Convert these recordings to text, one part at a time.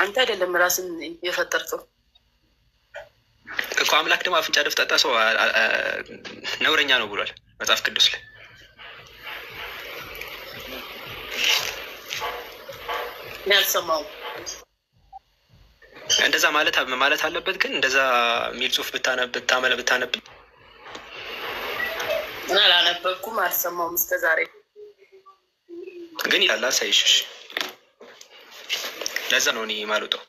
አንተ አይደለም ራስን የፈጠርከው እኮ። አምላክ ደግሞ አፍንጫ ደፍጣጣ ሰው ነውረኛ ነው ብሏል መጽሐፍ ቅዱስ ላይ። ያልሰማው እንደዛ ማለት አለበት። ግን እንደዛ የሚል ጽሁፍ ብታነብ እና አላነበብኩም፣ አልሰማውም እስከ ዛሬ ግን ይላል አሳይሽሽ። ለዛ ነው እኔ የማልወጣው።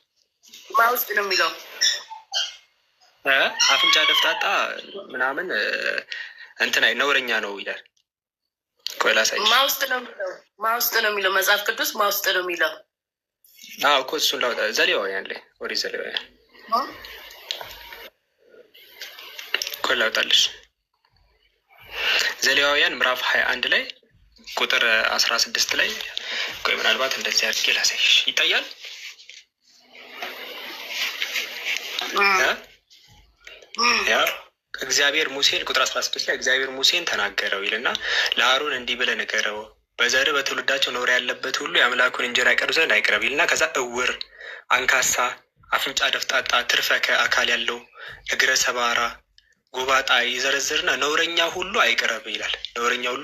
ማ ውስጥ ነው የሚለው? አፍንጫ ደፍጣጣ ምናምን እንትን ነውረኛ ነው ይላል። ቆይ ላሳይሽ። ማ ውስጥ ነው የሚለው? ማ ውስጥ ነው የሚለው? መጽሐፍ ቅዱስ ማ ውስጥ ነው የሚለው? አዎ እኮ እሱን ላውጣ። ዘሌዋውያን ላይ ወደ ዘሌዋውያን ቆይ ላውጣልሽ። ዘሌዋውያን ምዕራፍ 21 ላይ ቁጥር 16 ላይ ቆይ ምናልባት እንደዚህ አድርጌ ላሳይሽ። ይታያል? ያ እግዚአብሔር ሙሴን ቁጥር 16 ላይ እግዚአብሔር ሙሴን ተናገረው ይልና ለአሮን እንዲህ ብለህ ንገረው በዘር በትውልዳቸው ነውር ያለበት ሁሉ የአምላኩን እንጀራ ያቀርብ ዘንድ አይቅረብ ይልና ከዛ እውር፣ አንካሳ፣ አፍንጫ ደፍጣጣ፣ ትርፈከ አካል ያለው፣ እግረ ሰባራ፣ ጎባጣ ይዘረዝርና ነውረኛ ሁሉ አይቅረብ ይላል። ነውረኛ ሁሉ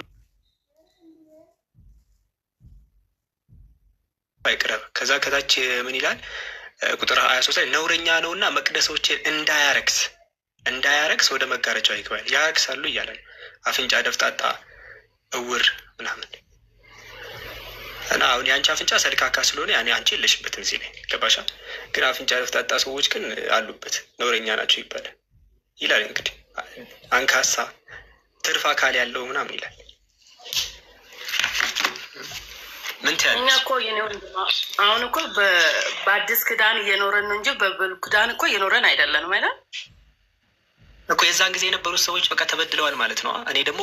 አይቅረብ። ከዛ ከታች ምን ይላል? ቁጥር 23 ላይ ነውረኛ ነውና መቅደሶችን እንዳያረክስ ወደ መጋረጃው ይግባል። ያረክሳሉ እያለ ነው። አፍንጫ ደፍጣጣ፣ እውር ምናምን እና አሁን የአንቺ አፍንጫ ሰልካካ ስለሆነ ያኔ አንቺ የለሽበትም እዚህ ላይ ገባሻ? ግን አፍንጫ ደፍጣጣ ሰዎች ግን አሉበት፣ ነውረኛ ናቸው ይባላል ይላል። እንግዲህ አንካሳ፣ ትርፍ አካል ያለው ምናምን ይላል። ምን ትያለሽ? እኛ እኮ አሁን እኮ በአዲስ ክዳን እየኖረን ነው እንጂ በብሉይ ክዳን እኮ እየኖረን አይደለንም አይደል እኮ። የዛን ጊዜ የነበሩት ሰዎች በቃ ተበድለዋል ማለት ነው። እኔ ደግሞ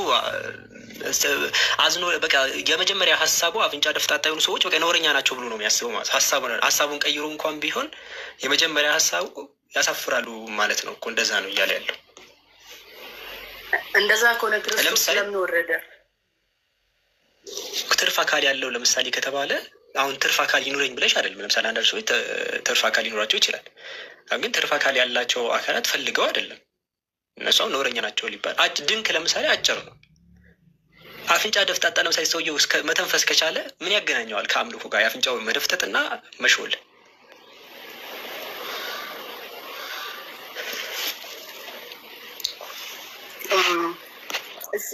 አዝኖ በቃ የመጀመሪያ ሀሳቡ አፍንጫ ደፍጣጣ የሆኑ ሰዎች በቃ ነውረኛ ናቸው ብሎ ነው የሚያስበው ማለት ሀሳቡን ቀይሮ እንኳን ቢሆን የመጀመሪያ ሀሳቡ ያሳፍራሉ ማለት ነው እኮ። እንደዛ ነው እያለ ያለው። እንደዛ ከሆነ ክርስቶስ ለምን ወረደ? ትርፍ አካል ያለው ለምሳሌ ከተባለ አሁን ትርፍ አካል ይኑረኝ ብለሽ አይደለም። ለምሳሌ አንዳንድ ሰዎች ትርፍ አካል ሊኖራቸው ይችላል። ግን ትርፍ አካል ያላቸው አካላት ፈልገው አይደለም። እነሱ ነውረኛ ናቸው ሊባል ድንክ ለምሳሌ አጭር ነው። አፍንጫ ደፍጣጣ ለምሳሌ ሰውየው መተንፈስ ከቻለ ምን ያገናኘዋል ከአምልኮ ጋር? የአፍንጫው መደፍጠጥና መሾል።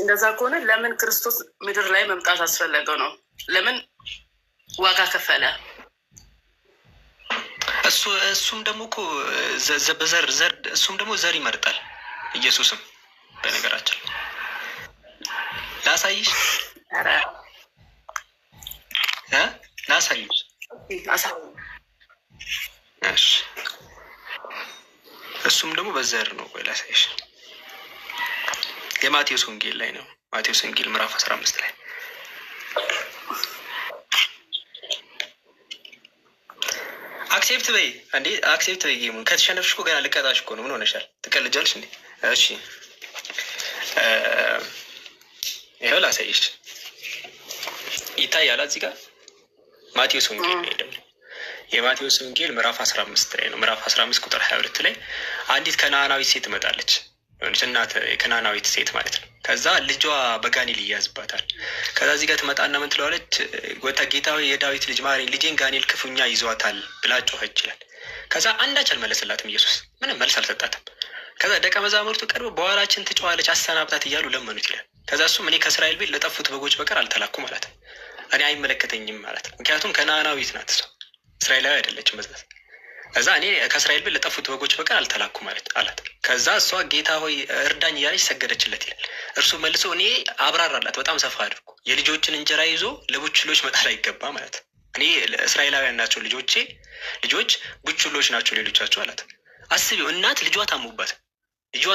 እንደዛ ከሆነ ለምን ክርስቶስ ምድር ላይ መምጣት አስፈለገው ነው? ለምን ዋጋ ከፈለ? እሱም ደግሞ እኮ በዘር እሱም ደግሞ ዘር ይመርጣል። ኢየሱስም በነገራችን ላሳይሽ ላሳይሽ። እሱም ደግሞ በዘር ነው። ቆይ ላሳይሽ። የማቴዎስ ወንጌል ላይ ነው። ማቴዎስ ወንጌል ምዕራፍ 15 ላይ አክሴፕት በይ እንዴ! አክሴፕት በይ። ጌሙን ከተሸነፍሽ እኮ ገና ልቀጣሽ እኮ ነው። ምን ሆነሻል? ትቀልጃለሽ እንዴ? እሺ ይኸው ላሳይሽ። ይታያል እዚህ ጋር ማቴዎስ ወንጌል ላይ ደግሞ የማቴዎስ ወንጌል ምዕራፍ 15 ላይ ነው። ምዕራፍ 15 ቁጥር 22 ላይ አንዲት ከነዓናዊት ሴት ትመጣለች። እናት የከናናዊት ሴት ማለት ነው። ከዛ ልጇ በጋኔል ይያዝባታል። ከዛ እዚህ ጋር ትመጣና ምን ትለዋለች? ጌታ ሆይ የዳዊት ልጅ ማረኝ፣ ልጄን ጋኔል ክፉኛ ይዟታል ብላ ጮኸች ይላል። ከዛ አንዳች አልመለስላትም ኢየሱስ፣ ምንም መልስ አልሰጣትም። ከዛ ደቀ መዛሙርቱ ቀርበው በኋላችን ትጮኻለች አሰናብታት እያሉ ለመኑት ይላል። ከዛ እሱም እኔ ከእስራኤል ቤት ለጠፉት በጎች በቀር አልተላኩም ማለት ነው። እኔ አይመለከተኝም ማለት ነው። ምክንያቱም ከነዓናዊት ናት እሷ፣ እስራኤላዊ አይደለችም በዛት። ከዛ እኔ ከእስራኤል ቤት ለጠፉት በጎች በቀር አልተላኩም ማለት አላት። ከዛ እሷ ጌታ ሆይ እርዳኝ እያለች ሰገደችለት ይላል። እርሱ መልሶ እኔ አብራራላት በጣም ሰፋ አድርጎ የልጆችን እንጀራ ይዞ ለቡችሎች መጣል አይገባ ማለት ነው። እኔ እስራኤላውያን ናቸው ልጆች ቡችሎች ናቸው ሌሎቻቸው አላት። አስቢው፣ እናት ልጇ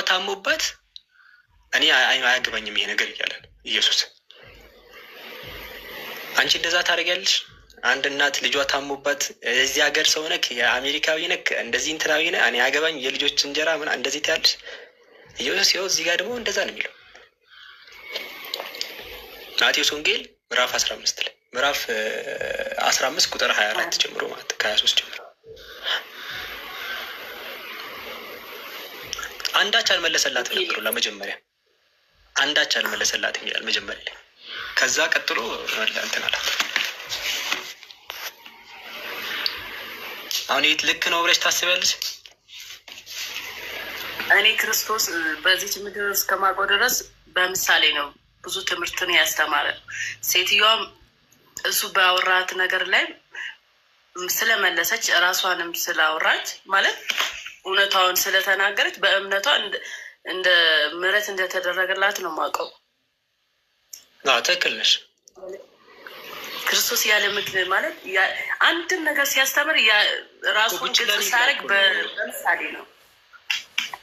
ታሞባት እኔ አያገባኝም ይሄ ነገር እያለ ኢየሱስ። አንቺ እንደዛ ታደርጊያለሽ? አንድ እናት ልጇ ታሞባት የዚህ ሀገር ሰው ነክ የአሜሪካዊ ነክ እንደዚህ እንትናዊ ነ እኔ አገባኝ የልጆች እንጀራ ምን እንደዚህ ትያለሽ? ኢየሱስ ይኸው እዚህ ጋር ደግሞ እንደዛ ነው የሚለው ማቴዎስ ወንጌል ምዕራፍ 15 ላይ ምዕራፍ 15 ቁጥር 24 ጀምሮ ማለት ከ23 ጀምሮ አንዳች አልመለሰላትም ነበሩ ለመጀመሪያ አንዳች አልመለሰላትም ይላል መጀመሪያ ላይ። ከዛ ቀጥሎ እንትን አላት። አሁን የት ልክ ነው ብለሽ ታስቢያለሽ? እኔ ክርስቶስ በዚች ምድር እስከማውቀው ድረስ በምሳሌ ነው ብዙ ትምህርትን ያስተማረ። ሴትዮዋም እሱ ባወራት ነገር ላይ ስለመለሰች ራሷንም ስላወራች ማለት እውነታውን ስለተናገረች በእምነቷ እንደ ምሕረት እንደተደረገላት ነው የማውቀው። ትክክል ነሽ። ክርስቶስ ያለ ምክንያት ማለት አንድን ነገር ሲያስተምር ራሱን ግልጽ ሲያደርግ በምሳሌ ነው።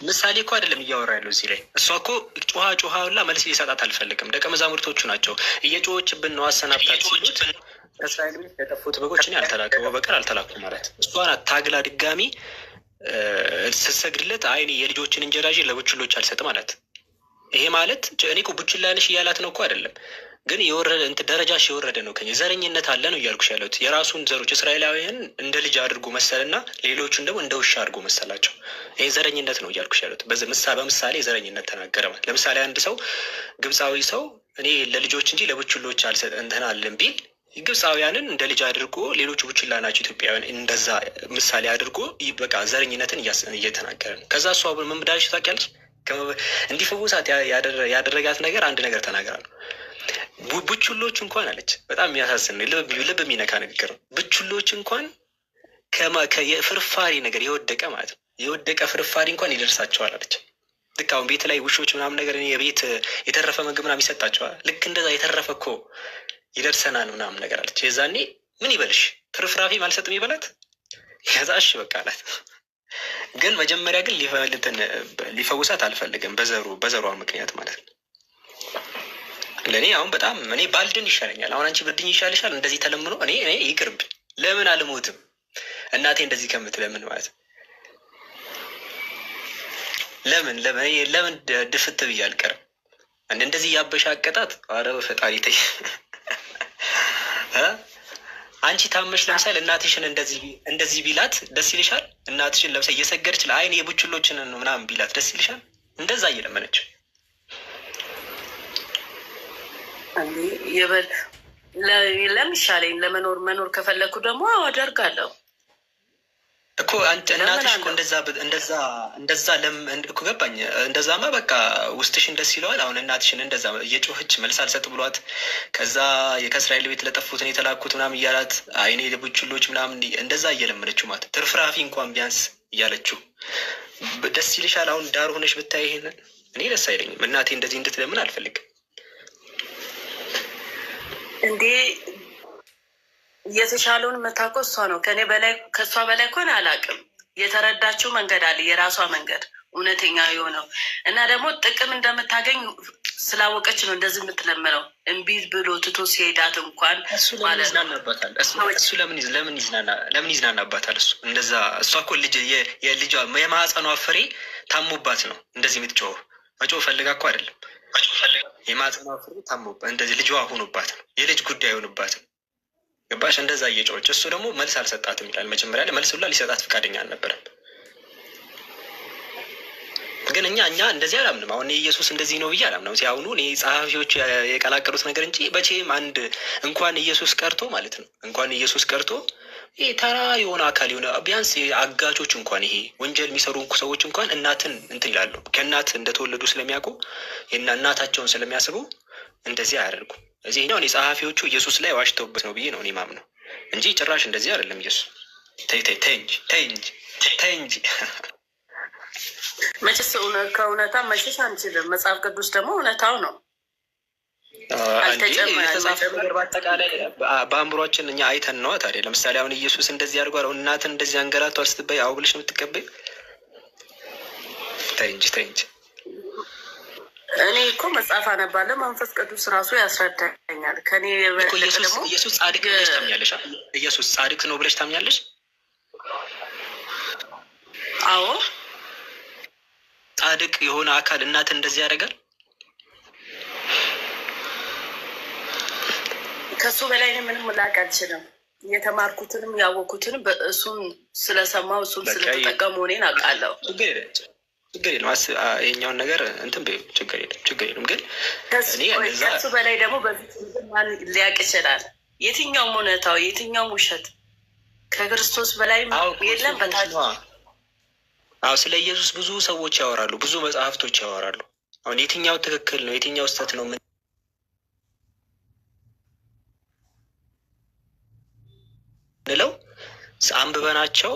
ምሳሌ እኮ አይደለም እያወራ ያለው እዚህ ላይ። እሷ እኮ ጮሃ ሁላ መልስ ሊሰጣት አልፈልግም። ደቀ መዛሙርቶቹ ናቸው እየጮኸችብን ነው አሰናብታት ሲሉት ከእስራኤል ቤት የጠፉት በጎች እኔ በቀር አልተላኩ ማለት እሷ ናት። ታግላ ድጋሚ ስትሰግድለት እኔ የልጆችን እንጀራ ይዤ ለቡችሎች አልሰጥም አላት። ይሄ ማለት እኔ እኮ ቡችላ ነሽ እያላት ነው እኮ አይደለም፣ ግን የወረደ ደረጃሽ የወረደ ነው። ከእኛ ዘረኝነት አለ ነው እያልኩሽ ያለሁት። የራሱን ዘሮች እስራኤላውያን እንደ ልጅ አድርጎ መሰልና ሌሎቹን ደግሞ እንደ ውሻ አድርጎ መሰላቸው። ይሄ ዘረኝነት ነው እያልኩሽ ያለሁት። በምሳሌ ዘረኝነት ተናገረ ማለት። ለምሳሌ አንድ ሰው ግብፃዊ ሰው እኔ ለልጆች እንጂ ለቡችሎች እንትን አለን ቢል ግብፃውያንን እንደ ልጅ አድርጎ ሌሎቹ ቡችላ ናቸው ኢትዮጵያውያን እንደዛ ምሳሌ አድርጎ በቃ ዘረኝነትን እየተናገረ ነው። ከዛ እሷ ምን ብላለች ታውቂያለሽ? እንዲፈውሳት ያደረጋት ነገር አንድ ነገር ተናገራ ነው። ቡችሎች እንኳን አለች፣ በጣም የሚያሳዝን ነው፣ ልብ የሚነካ ንግግር ነው። ቡችሎች እንኳን የፍርፋሪ ነገር የወደቀ ማለት ነው የወደቀ ፍርፋሪ እንኳን ይደርሳቸዋል አለች። ልክ አሁን ቤት ላይ ውሾች ምናምን ነገር የቤት የተረፈ ምግብ ምናምን ይሰጣቸዋል። ልክ እንደዛ የተረፈ እኮ ይደርሰናል ምናምን ነገር አለች። የዛኔ ምን ይበልሽ ፍርፍራፊ አልሰጥም ይበላት። ከዛ እሺ በቃ አላት። ግን መጀመሪያ ግን ሊፈውሳት አልፈልግም በዘሯ ምክንያት ማለት ነው። ለእኔ አሁን በጣም እኔ ባልድን ይሻለኛል። አሁን አንቺ ብርድኝ ይሻልሻል እንደዚህ ተለምኖ እኔ ይቅርብኝ። ለምን አልሞትም እናቴ እንደዚህ ከምትለምን ማለት ነው። ለምን ድፍት ብዬ አልቀርም? እንደዚህ ያበሻቀጣት ኧረ ፈጣሪ ተይ። አንቺ ታመሽ ለምሳሌ እናትሽን እንደዚህ ቢላት ደስ ይልሻል? እናትሽን ለምሳሌ እየሰገደች ለአይን የቡችሎችን ምናምን ቢላት ደስ ይልሻል? እንደዛ እየለመነች ለምሳሌ መኖር ከፈለኩ ደግሞ አደርጋለሁ እኮ እናትሽ እኮ እንደዛ እኮ ገባኝ። እንደዛማ በቃ ውስጥሽን ደስ ይለዋል። አሁን እናትሽን እንደዛ እየጮኸች መልስ አልሰጥ ብሏት ከዛ ከእስራኤል ቤት ለጠፉትን የተላኩት ምናምን እያላት አይኔ የቡችሎች ምናምን እንደዛ እየለመነችው ማለት ትርፍራፊ እንኳን ቢያንስ እያለችው ደስ ይልሻል? አሁን ዳር ሆነሽ ብታይ ይሄንን እኔ ደስ አይለኝም። እናቴ እንደዚህ እንድትለምን አልፈልግም። እንዴ የተሻለውን መታቆ እሷ ነው። ከእሷ በላይ እኮ አላውቅም። የተረዳችው መንገድ አለ፣ የራሷ መንገድ እውነተኛ የሆነው እና ደግሞ ጥቅም እንደምታገኝ ስላወቀች ነው እንደዚህ የምትለምነው። እምቢ ብሎ ትቶ ሲሄዳት እንኳን ማለት ነው። እሱ ለምን ይዝናናባታል? እሱ እንደዛ እሷ እኮ የልጇ የማህፀኗ ፍሬ ታሞባት ነው እንደዚህ የምትጮህ። መጮህ ፈልጋ እኮ አይደለም። የማህፀኗ ፍሬ ታሞባት እንደዚህ ልጇ ሆኖባት ነው፣ የልጅ ጉዳይ ሆኖባት ነው። ገባሽ? እንደዛ እየጮች እሱ ደግሞ መልስ አልሰጣትም ይላል። መጀመሪያ ላይ መልስ ሁላ ሊሰጣት ፈቃደኛ አልነበረም። ግን እኛ እንደዚህ አላምንም። አሁን ኢየሱስ እንደዚህ ነው ብዬ አላምንም። ሲያሁኑ ጸሐፊዎች የቀላቀሉት ነገር እንጂ መቼም አንድ እንኳን ኢየሱስ ቀርቶ ማለት ነው እንኳን ኢየሱስ ቀርቶ ይሄ ተራ የሆነ አካል የሆነ ቢያንስ አጋቾች እንኳን ይሄ ወንጀል የሚሰሩ ሰዎች እንኳን እናትን እንትን ይላሉ። ከእናት እንደተወለዱ ስለሚያውቁ እናታቸውን ስለሚያስቡ እንደዚህ አያደርጉም። እዚህኛው እኔ ጸሐፊዎቹ ኢየሱስ ላይ ዋሽተውበት ነው ብዬ ነው እኔ ማምነው እንጂ ጭራሽ እንደዚህ አይደለም። ኢየሱስ ተይ እንጂ መቼስ ከእውነታ መቼስ አንችልም። መጽሐፍ ቅዱስ ደግሞ እውነታው ነው። የተጻፈ ነገር በአጠቃላይ በአእምሯችን እኛ አይተን ነዋ። ታዲያ ለምሳሌ አሁን ኢየሱስ እንደዚህ አድርጓል፣ አሁን እናትን እንደዚህ አንገላቷል ስትባይ አዎ ብለሽ የምትቀበይ? ተይ እንጂ እኔ እኮ መጽሐፍ አነባለሁ፣ መንፈስ ቅዱስ ራሱ ያስረዳኛል። ከኔ ኢየሱስ ጻድቅ ብለሽ ታምኛለሽ? ኢየሱስ ጻድቅ ነው ብለሽ ታምኛለሽ? አዎ። ጻድቅ የሆነ አካል እናትን እንደዚህ ያደርጋል? ከሱ በላይ ምንም ላቅ አልችልም። የተማርኩትንም ያወቅኩትንም እሱን ስለሰማው እሱን ስለተጠቀሙ እኔን አውቃለሁ። ችግር የለም። የኛውን ነገር እንትን ችግር የለም። ግን ከሱ በላይ ደግሞ በዚህ ማን ሊያውቅ ይችላል? የትኛውም እውነታው የትኛውም ውሸት ከክርስቶስ በላይ የለም በታች። ስለ ኢየሱስ ብዙ ሰዎች ያወራሉ፣ ብዙ መጽሐፍቶች ያወራሉ። አሁን የትኛው ትክክል ነው የትኛው ስህተት ነው ምንለው አንብበናቸው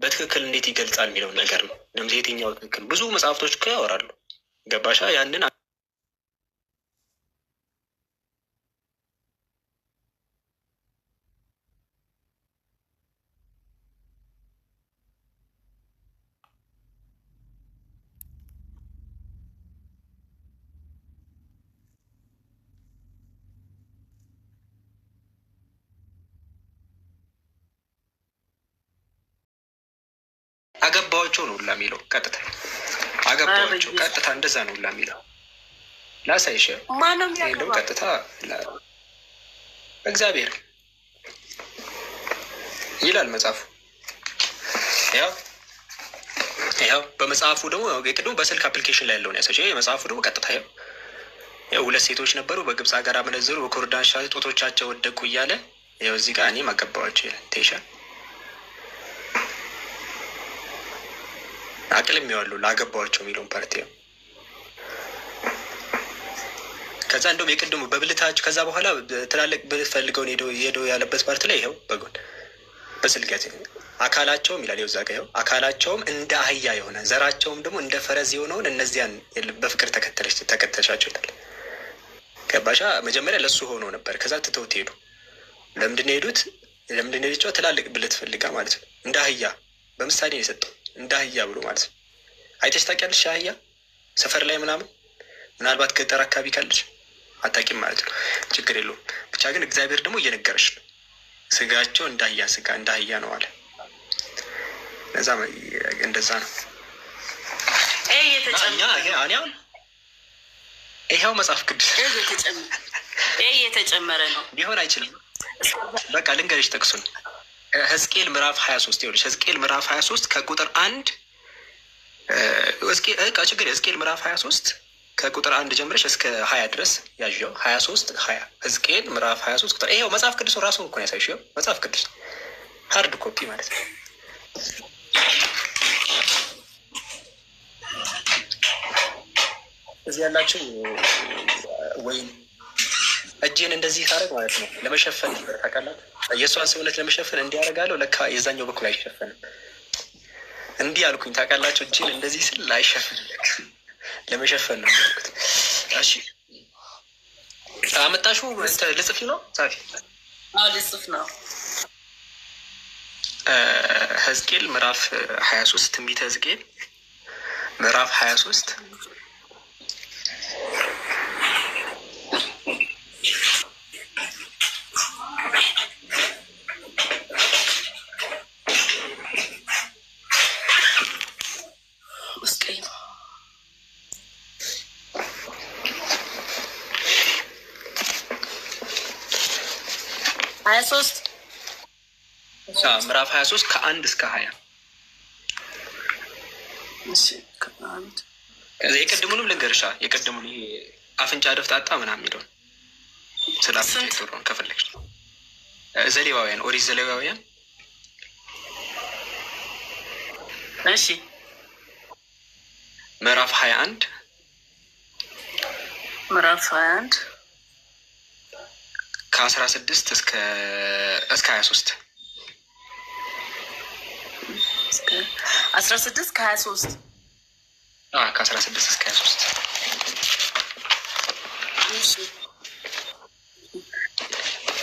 በትክክል እንዴት ይገልጻል የሚለውን ነገር ነው። ለምሳሌ የትኛው ትክክል ብዙ መጽሐፍቶች እኮ ያወራሉ። ገባሻ? ያንን አገባዋቸው ነው ሁላ የሚለው ቀጥታ አገባዋቸው ቀጥታ እንደዛ ነው ሁላ የሚለው ላሳይሽ። እንደውም ቀጥታ እግዚአብሔር ይላል መጽሐፉ። ያው በመጽሐፉ ደግሞ የቅድሙ በስልክ አፕሊኬሽን ላይ ያለውን ያሳይሽ። የመጽሐፉ ደግሞ ቀጥታ ያው ሁለት ሴቶች ነበሩ በግብፅ ሀገር አመነዘሩ፣ በኮርዳን ጡቶቻቸው ወደቁ እያለ ያው እዚህ ጋር እኔም አገባዋቸው ይላል። ቴሻ አቅልም ያዋሉ ላገባዋቸው የሚለውን ፓርቲ ነው። ከዛ እንደውም የቅድሙ በብልታቸው ከዛ በኋላ ትላልቅ ብትፈልገውን ሄዶ ያለበት ፓርቲ ላይ ይኸው በጎን በስልገት አካላቸውም ይላል። ይኸው እዛ ጋ ይኸው አካላቸውም እንደ አህያ የሆነ ዘራቸውም ደግሞ እንደ ፈረስ የሆነውን እነዚያን በፍቅር ተከተሻቸው ይላል። ገባሻ? መጀመሪያ ለሱ ሆኖ ነበር። ከዛ ትተውት ሄዱ። ለምንድን ሄዱት? ለምንድን ሄዱት? ትላልቅ ብልት ፈልጋ ማለት ነው። እንደ አህያ በምሳሌ ነው የሰጠው። እንደ አህያ ብሎ ማለት ነው። አይተሽ ታውቂያለሽ? አህያ ሰፈር ላይ ምናምን ምናልባት ገጠር አካባቢ ካለች አታውቂም ማለት ነው። ችግር የለውም። ብቻ ግን እግዚአብሔር ደግሞ እየነገረች ነው። ስጋቸው እንደ አህያ ስጋ እንደ አህያ ነው አለ። ለዛ እንደዛ ነው። ይኸው መጽሐፍ ቅዱስ እየተጨመረ ነው። ሊሆን አይችልም። በቃ ልንገርሽ ጠቅሱን ሕዝቅኤል ምዕራፍ 23 ይኸውልሽ። ሕዝቅኤል ምዕራፍ 23 ከቁጥር 1 ሕዝቅኤል ምዕራፍ 23 ከቁጥር 1 ጀምረሽ እስከ 20 ድረስ ያዥው። 23 20 ሕዝቅኤል ምዕራፍ 23 ቁጥር ይኸው መጽሐፍ ቅዱስ ራሱን እኮ ነው ያሳይሽ። ይኸው መጽሐፍ ቅዱስ ሃርድ ኮፒ ማለት ነው። እዚህ ያላችሁ ወይም እጄን እንደዚህ ታደርግ ማለት ነው ለመሸፈን ታውቃላችሁ። የእሷን ሰውነት ለመሸፈን እንዲያደርጋለሁ። ለካ የዛኛው በኩል አይሸፈንም። እንዲህ አልኩኝ ታውቃላችሁ። እጄን እንደዚህ ስል አይሸፈንም፣ ለመሸፈን ነው ያልኩት። እሺ አመጣሹ ልጽፍ ነው ጻፊ። ልጽፍ ነው። ሕዝቅኤል ምዕራፍ 23 ትንቢተ ሕዝቅኤል ምዕራፍ 23 ምዕራፍ 23 ከ1 እስከ 20 ከዚ የቅድሙንም ልንገርሻ። የቅድሙን ይሄ አፍንጫ ደፍጣጣ ምናምን የሚለውን ስለ አፍንጫ ይቶron ከፈለግሽ ዘሌዋውያን ኦሪት ዘሌዋውያን እሺ ምዕራፍ 21 ከ16 እስከ 23 16 ከ23 ከ16 እስከ 23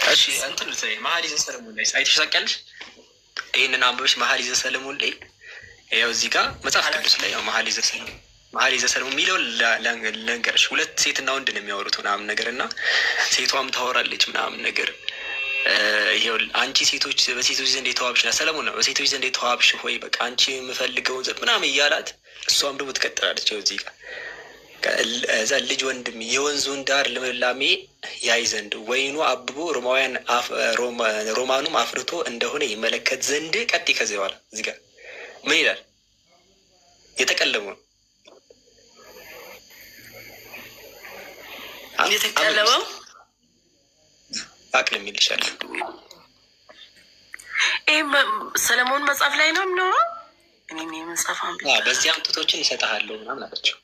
እሺ እንትን መኃልየ ሰሎሞን ላይ አይተሽ ታውቂያለሽ? ይህንን አንብበሽ መኃልየ ሰሎሞን ላይ ያው እዚህ ጋር መጽሐፍ ቅዱስ ላይ ያው መኃልየ ሰሎሞን የሚለውን ልንገርሽ። ሁለት ሴትና ወንድ ነው የሚያወሩት ምናምን ነገር እና ሴቷም ታወራለች ምናምን ነገር። ይሄው አንቺ ሴቶች በሴቶች ዘንድ የተዋብሽ ና ሰለሞን ነው በሴቶች ዘንድ የተዋብሽ ሆይ በቃ አንቺ የምፈልገውን ምናምን እያላት እሷም ደግሞ ትቀጥላለች። እዚህ ጋር እዛ ልጅ ወንድም የወንዙን ዳር ልምላሜ ያይ ዘንድ ወይኑ አብቦ ሮማኑም አፍርቶ እንደሆነ ይመለከት ዘንድ ቀጥ ከዚህ በኋላ እዚህ ጋር ምን ይላል? የተቀለበው የተቀለበው አቅልም ይልሻል። ይህ ሰለሞን መጽሐፍ ላይ ነው የሚኖረው። እኔ መጽሐፍ በዚህ አምጥቶችን ይሰጥሃለሁ ምናምን አለችው።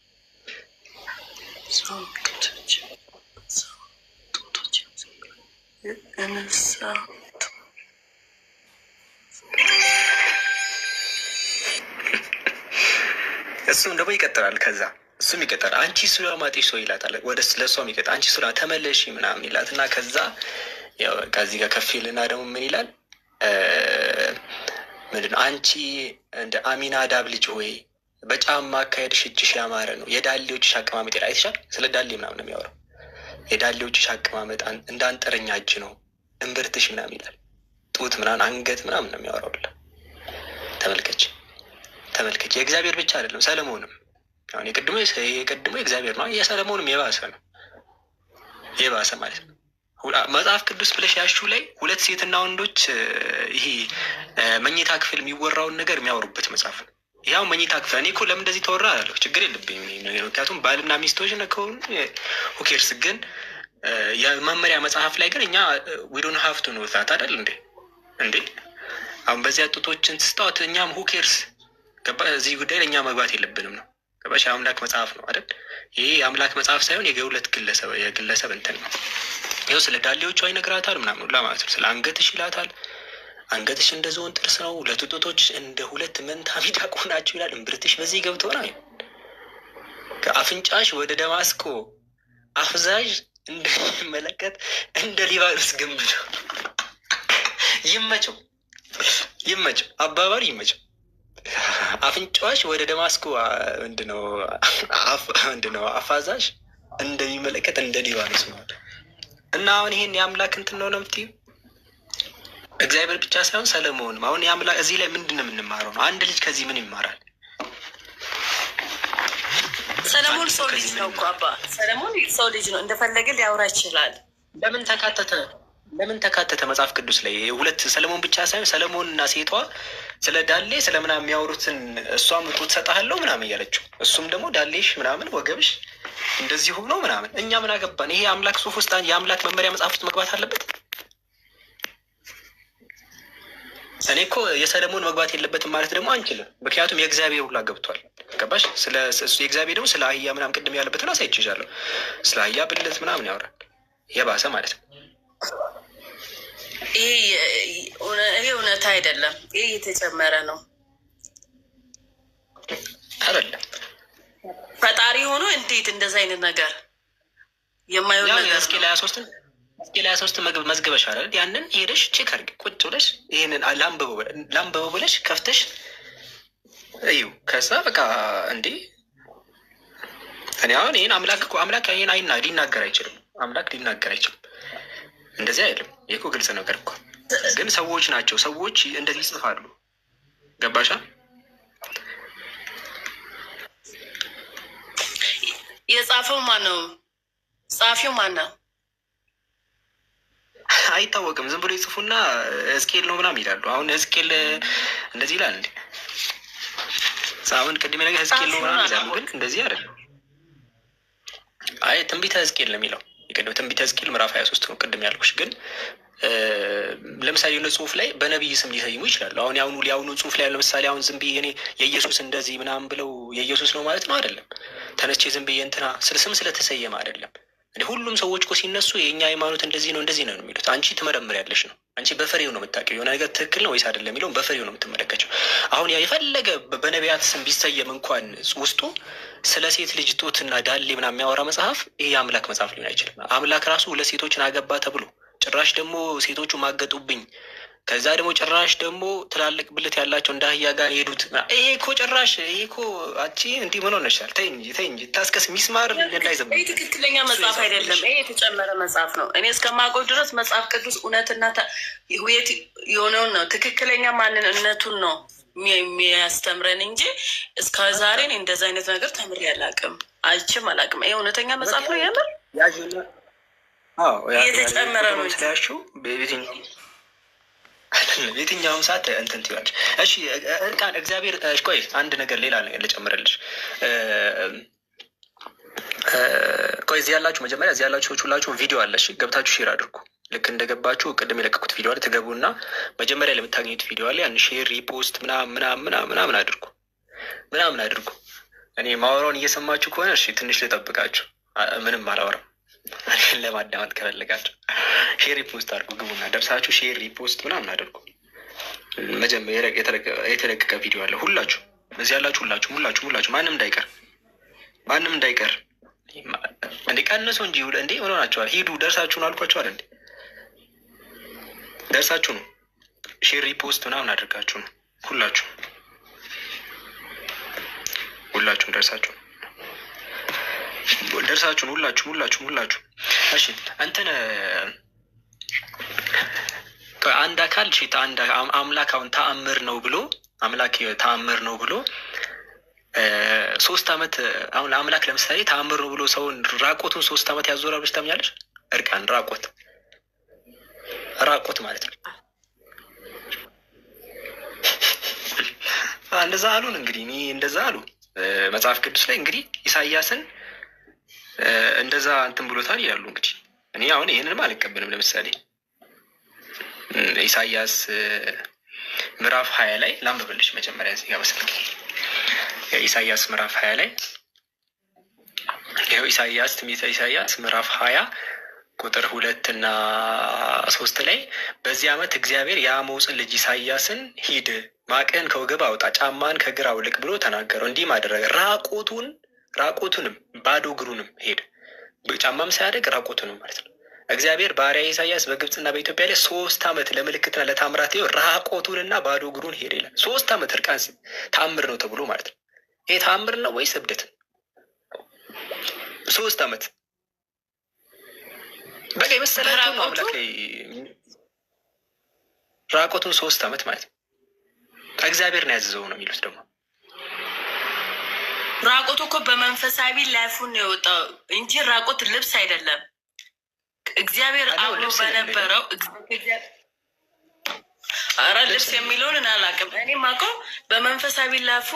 እሱም ደግሞ ይቀጥላል። ከዛ እሱም ይቀጥላል። አንቺ ሱላማጢስ ሰው ይላታል። ወደ ለእሷም ይቀጥላል። አንቺ ሱላ ተመለሽ ምናምን ይላት እና ከዛ ያው ከዚህ ጋር ከፍ ይልና ደግሞ ምን ይላል? ምንድነው? አንቺ እንደ አሚናዳብ ልጅ ሆይ በጫማ አካሄድሽ እጅሽ ያማረ ነው፣ የዳሌዎችሽ አቀማመጥ ይላል። አይተሻል? ስለ ዳሌ ምናምን ነው የሚያወራው። የዳሌዎችሽ አቀማመጥ እንዳንጠረኛ እጅ ነው፣ እምብርትሽ ምናምን ይላል። ጡት ምናምን አንገት ምናምን ነው የሚያወራው። ተመልከች ተመልከች። የእግዚአብሔር ብቻ አይደለም ሰለሞንም አሁን የቅድሞ የእግዚአብሔር ነው። የሰለሞንም የባሰ ነው፣ የባሰ ማለት ነው። መጽሐፍ ቅዱስ ብለሽ ያሹ ላይ ሁለት ሴትና ወንዶች ይሄ መኝታ ክፍል የሚወራውን ነገር የሚያወሩበት መጽሐፍ ነው። ያው መኝታ ክፍል እኔ እኮ ለምን እንደዚህ ተወራ አላለሁ፣ ችግር የለብኝም ነገር ምክንያቱም ባልና ሚስቶች ከሆኑ ሁኬርስ። ግን የመመሪያ መጽሐፍ ላይ ግን እኛ ዊዶን ሀፍቱ ነው ታት አይደል እንዴ አሁን በዚያ ጡቶችን ስጣት እኛም ሁኬርስ ገባ። እዚህ ጉዳይ ላይ እኛ መግባት የለብንም ነው ገባሽ? የአምላክ መጽሐፍ ነው አይደል? ይሄ የአምላክ መጽሐፍ ሳይሆን የሁለት የግለሰብ እንትን ነው። ይኸው ስለ ዳሌዎቿ ይነግራታል ምናምን ሁላ ማለት ነው። ስለ አንገትሽ ይላታል። አንገትሽ እንደ ዝሆን ጥርስ ነው፣ ሁለቱ ጡቶች እንደ ሁለት መንታ ሚዳቆ ናቸው ይላል። እምብርትሽ በዚህ ገብቶ ነው። ከአፍንጫሽ ወደ ደማስቆ አፍዛዥ እንደሚመለከት እንደ ሊባኖስ ግንብ ነው። ይመቸው ይመቸው፣ አባባል ይመቸው። አፍንጫሽ ወደ ደማስቆ ምንድነው አፋዛሽ እንደሚመለከት እንደ ሊባኖስ ነው። እና አሁን ይሄን የአምላክ እንትን ነው የምትይው እግዚአብሔር ብቻ ሳይሆን ሰለሞንም አሁን የአምላክ እዚህ ላይ ምንድን ነው የምንማረው ነው? አንድ ልጅ ከዚህ ምን ይማራል? ሰለሞን ሰው ልጅ ነው እኮ አባ። ሰለሞን ሰው ልጅ ነው፣ እንደፈለገ ሊያወራ ይችላል። ለምን ተካተተ መጽሐፍ ቅዱስ ላይ? ሁለት ሰለሞን ብቻ ሳይሆን ሰለሞን እና ሴቷ ስለ ዳሌ ስለ ምናምን የሚያወሩትን እሷም ጡት ሰጣለሁ ምናምን እያለችው እሱም ደግሞ ዳሌሽ ምናምን ወገብሽ እንደዚህ ሆኖ ምናምን። እኛ ምን አገባን? ይሄ የአምላክ ጽሑፍ ውስጥ የአምላክ መመሪያ መጽሐፍ ውስጥ መግባት አለበት። እኔ እኮ የሰለሞን መግባት የለበትም ማለት ደግሞ አንችልም። ምክንያቱም የእግዚአብሔር ሁላ ገብቷል። ገባሽ? የእግዚአብሔር ደግሞ ስለ አህያ ምናምን ቅድም ያለበትን አሳይቼሻለሁ። ስለ አህያ ብልት ምናምን ያወራል። የባሰ ማለት ነው። ይሄ እውነት አይደለም። ይሄ እየተጨመረ ነው አይደለም። ፈጣሪ ሆኖ እንዴት እንደዚህ አይነት ነገር የማይሆን ነገር እስኪ ላይ 23 መዝግበሽ አይደል? ያንን ሄደሽ ቼክ አድርጊ ቁጭ ብለሽ ይሄንን ላምበው ብለሽ ከፍተሽ እዩ። ከዛ በቃ እንዴ እኔ አሁን ይሄን አምላክ ይሄን ሊናገር አይችልም። አምላክ ሊናገር አይችልም። እንደዚህ አይደለም። ይሄ እኮ ግልጽ ነገር እኮ። ግን ሰዎች ናቸው፣ ሰዎች እንደዚህ ይጽፋሉ። ገባሻ? የጻፈው ማን ነው? ጻፊው ማን ነው? አይታወቅም። ዝም ብሎ ይጽፉና እስኬል ነው ምናምን ይላሉ። አሁን እስኬል እንደዚህ ይላል እንዴ? አሁን ቅድሜ ነገር እስኬል ነው ምናምን ይላሉ፣ ግን እንደዚህ አይደለም። አይ ትንቢተ ሕዝቅኤል ነው የሚለው። የቀደው ትንቢተ ሕዝቅኤል ምዕራፍ 23 ነው ቅድም ያልኩሽ። ግን ለምሳሌ የሆነ ጽሁፍ ላይ በነቢይ ስም ሊሰይሙ ይችላሉ። አሁን የአሁኑ ጽሁፍ ላይ ለምሳሌ አሁን ዝም ብዬ እኔ የኢየሱስ እንደዚህ ምናምን ብለው የኢየሱስ ነው ማለት ነው አይደለም። ተነስቼ ዝም ብዬ እንትና ስም ስለተሰየመ አይደለም። እንደ ሁሉም ሰዎች እኮ ሲነሱ የእኛ ሃይማኖት እንደዚህ ነው የሚሉት። አንቺ ትመረምሪያለሽ ነው። አንቺ በፍሬው ነው የምታውቂው። የሆነ ነገር ትክክል ነው ወይስ አይደለም የሚለውን በፍሬው ነው የምትመለከቸው። አሁን የፈለገ በነቢያት ስም ቢሰየም እንኳን ውስጡ ስለ ሴት ልጅ ጡትና ዳሌ ምናምን የሚያወራ መጽሐፍ ይሄ የአምላክ መጽሐፍ ሊሆን አይችልም። አምላክ ራሱ ሁለት ሴቶችን አገባ ተብሎ ጭራሽ ደግሞ ሴቶቹ ማገጡብኝ፣ ከዛ ደግሞ ጭራሽ ደግሞ ትላልቅ ብልት ያላቸው እንደ አህያ ጋር የሄዱት ይሄ እኮ ጭራሽ ይሄ እኮ አንቺ እንዲህ ምን ሆነሻል? ተይ እንጂ ታስከስ ሚስማር እንዳይዘም። ይህ ትክክለኛ መጽሐፍ አይደለም። ይሄ የተጨመረ መጽሐፍ ነው። እኔ እስከማውቀው ድረስ መጽሐፍ ቅዱስ እውነትና ውየት የሆነውን ነው፣ ትክክለኛ ማንነቱን ነው የሚያስተምረን እንጂ እስከ ዛሬ እንደዚህ አይነት ነገር ተምሬ አላውቅም፣ አይቼም አላውቅም። ይሄ እውነተኛ መጽሐፍ ነው። ያምር የተጨመረ ነው። የትኛውም ሰዓት እንትን ትይዋለሽ። እሺ እርቃን እግዚአብሔር። ቆይ አንድ ነገር ሌላ ነገር ልጨምርልሽ። ቆይ እዚህ ያላችሁ መጀመሪያ እዚህ ያላችሁ ሰዎች ሁላችሁም ቪዲዮ አለሽ ገብታችሁ ሼር አድርጉ። ልክ እንደገባችሁ ቅድም የለቀኩት ቪዲዮ አለ ትገቡና መጀመሪያ ለምታገኙት ቪዲዮ አለ ያን ሼር ሪፖስት ምናምን አድርጉ። እኔ ማወራውን እየሰማችሁ ከሆነ እሺ ትንሽ ልጠብቃችሁ። ምንም አላወራም ለማዳመጥ ከፈለጋችሁ ሼር ሪፖስት አድርጉ። ግቡና ደርሳችሁ ሼር ሪፖስት ምናምን አድርጉ። መጀመሪያ የተለቀቀ ቪዲዮ አለ። ሁላችሁ እዚህ ያላችሁ ሁላችሁ ማንም እንዳይቀር እንዴ ቀንሶ እንጂ እንዴ ምን ሆናችኋል? ሂዱ ደርሳችሁ ነው አልኳችኋል እንዴ ደርሳችሁ ነው ሼር ሪፖስት ምናምን አድርጋችሁ ነው ሁላችሁም ደርሳችሁን ሁላችሁ። እሺ እንትን አንድ አካል አንድ አምላክ አሁን ተአምር ነው ብሎ 3 ዓመት አሁን ለአምላክ ለምሳሌ ተአምር ነው ብሎ ሰውን ራቆቱን 3 ዓመት ያዞራል ብለሽ ታምኛለሽ? እርቃን ራቆት ማለት ነው። እንደዛ አሉን እንግዲህ እንደዛ አሉ መጽሐፍ ቅዱስ ላይ እንግዲህ ኢሳያስን እንደዛ እንትን ብሎታል ይላሉ። እንግዲህ እኔ አሁን ይህንንም አልቀበልም። ለምሳሌ ኢሳያስ ምዕራፍ 20 ላይ ላንብብልሽ መጀመሪያ እዚህ ጋር በስልክ ኢሳያስ ምዕራፍ 20 ላይ ይኸው ትንቢተ ኢሳያስ ምዕራፍ 20 ቁጥር 2 እና 3 ላይ በዚህ ዓመት እግዚአብሔር የአሞጽን ልጅ ኢሳያስን ሂድ ማቅህን ከወገብ አውጣ ጫማን ከእግር አውልቅ ብሎ ተናገረው። እንዲህም አደረገ። ራቆቱንም ባዶ እግሩንም ሄደ። ጫማም ሳያደርግ ራቆቱንም ማለት ነው። እግዚአብሔር ባሪያ ኢሳያስ በግብፅና በኢትዮጵያ ላይ 3 ዓመት ለምልክትና ለታምራት ራቆቱንና ባዶ እግሩን ሄደ ይላል። 3 ዓመት እርቃን ታምር ነው ተብሎ ማለት ነው። ይሄ ታምር ነው ወይስ እብደት? 3 ዓመት በቃ የመሰላቸው አምላክ ላይ ራቆቱን 3 ዓመት ማለት ነው። እግዚአብሔር ነው ያዘዘው ነው የሚሉት። ደግሞ ራቆቱ እኮ በመንፈሳዊ ላይፉን ነው የወጣው እንጂ ራቆት ልብስ አይደለም። እግዚአብሔር አብሮ በነበረው አረ ልብስ የሚለውን አላውቅም። እኔ ማውቀው በመንፈሳዊ ላይፉ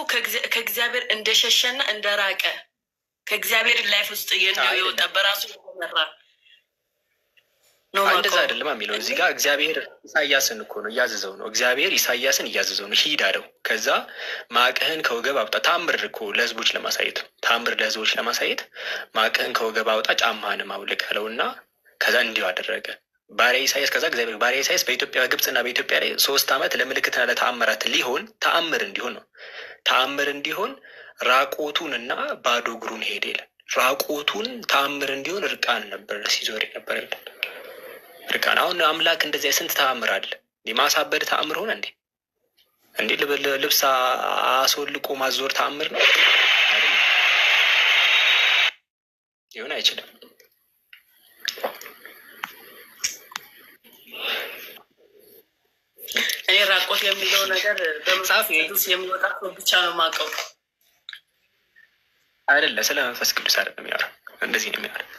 ከእግዚአብሔር እንደሸሸና እንደራቀ ከእግዚአብሔር ላይፍ ውስጥ የወጣ በራሱ መራ እንደዛ አይደለም የሚለው እዚህ ጋር እግዚአብሔር ኢሳያስን እኮ ነው እያዘዘው ነው። እግዚአብሔር ኢሳያስን እያዘዘው ነው ሂድ አለው። ከዛ ማቅህን ከወገብ አውጣ። ታምር እኮ ለህዝቦች ለማሳየት ማቅህን ከወገብ አውጣ ጫማህንም አውልቅ አለውና ከዛ እንዲሁ አደረገ ባሪያ ኢሳያስ። ከዛ እግዚአብሔር ባሪያ ኢሳያስ በግብፅና በኢትዮጵያ ላይ 3 ዓመት ለምልክትና ለተአምራት ተአምር እንዲሆን ራቆቱንና ባዶ እግሩን ሄደ ይላል። ራቆቱን ተአምር እንዲሆን እርቃን ነበር ሲዞር ነበር ይላል። እርቃን አሁን አምላክ እንደዚያ ስንት ተአምር አለ። ማሳበድ ተአምር ሆነ እንዴ? ልብስ አስወልቆ ማዞር ተአምር ነው ሊሆን አይችልም። እኔ ራቆት የሚለው ነገር በመጽሐፍ ቅዱስ የሚወጣ ብቻ ነው የማውቀው። አይደለ? ስለ መንፈስ ቅዱስ አይደለም የሚያወራው። እንደዚህ ነው የሚያወራው።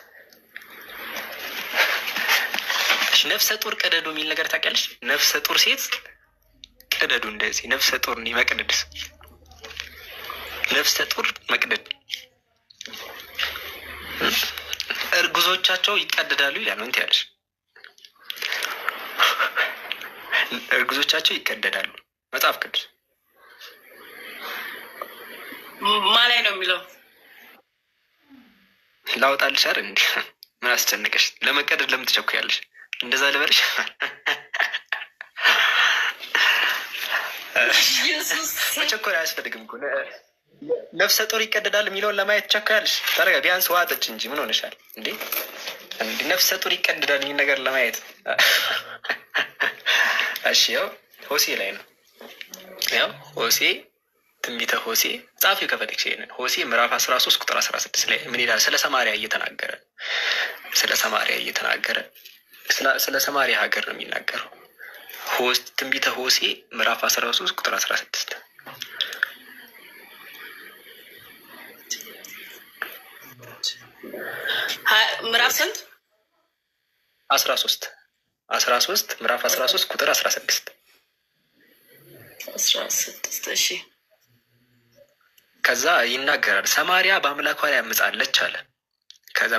ነፍሰ ጡር ቀደዱ የሚል ነገር ታውቂያለሽ? ነፍሰ ጡር ሴት ቀደዱ እንደዚህ ነፍሰ ጡር መቅደድስ ነፍሰ ጡር መቅደድ እርጉዞቻቸው ይቀደዳሉ ይላል። ምን ትያለሽ? እርጉዞቻቸው ይቀደዳሉ መጽሐፍ ቅዱስ ማላይ ነው የሚለው። ላውጣልሽ አይደል እንዴ? ምን አስጨነቀሽ? ለመቀደድ ለምን ትቸኩያለሽ? እንደዛ ልበልሽ? መቸኮል አያስፈልግም እኮ። ነፍሰ ጡር ይቀደዳል የሚለውን ለማየት ትቸኩያለሽ? ታረጋ ቢያንስ ውሃ ጠጭ እንጂ ምን ሆነሻል እንዴ? ነፍሰ ጡር ይቀደዳል የሚል ነገር ለማየት እሺ፣ ያው ሆሴ ላይ ነው። ያው ሆሴ ትንቢተ ሆሴ ጻፊው ከፈለግሽ ይሄንን ሆሴ ምዕራፍ 13 ቁጥር 16 ላይ ምን ይላል? ስለ ሰማሪያ እየተናገረ ስለ ሰማሪያ ሀገር ነው የሚናገረው። ትንቢተ ሆሴ ምዕራፍ 13 ቁጥር 16 ምዕራፍ ስንት? 13 ምዕራፍ 13 ቁጥር 16 16 እሺ። ከዛ ይናገራል ሰማሪያ በአምላኳ ላይ አምጻለች አለ። ከዛ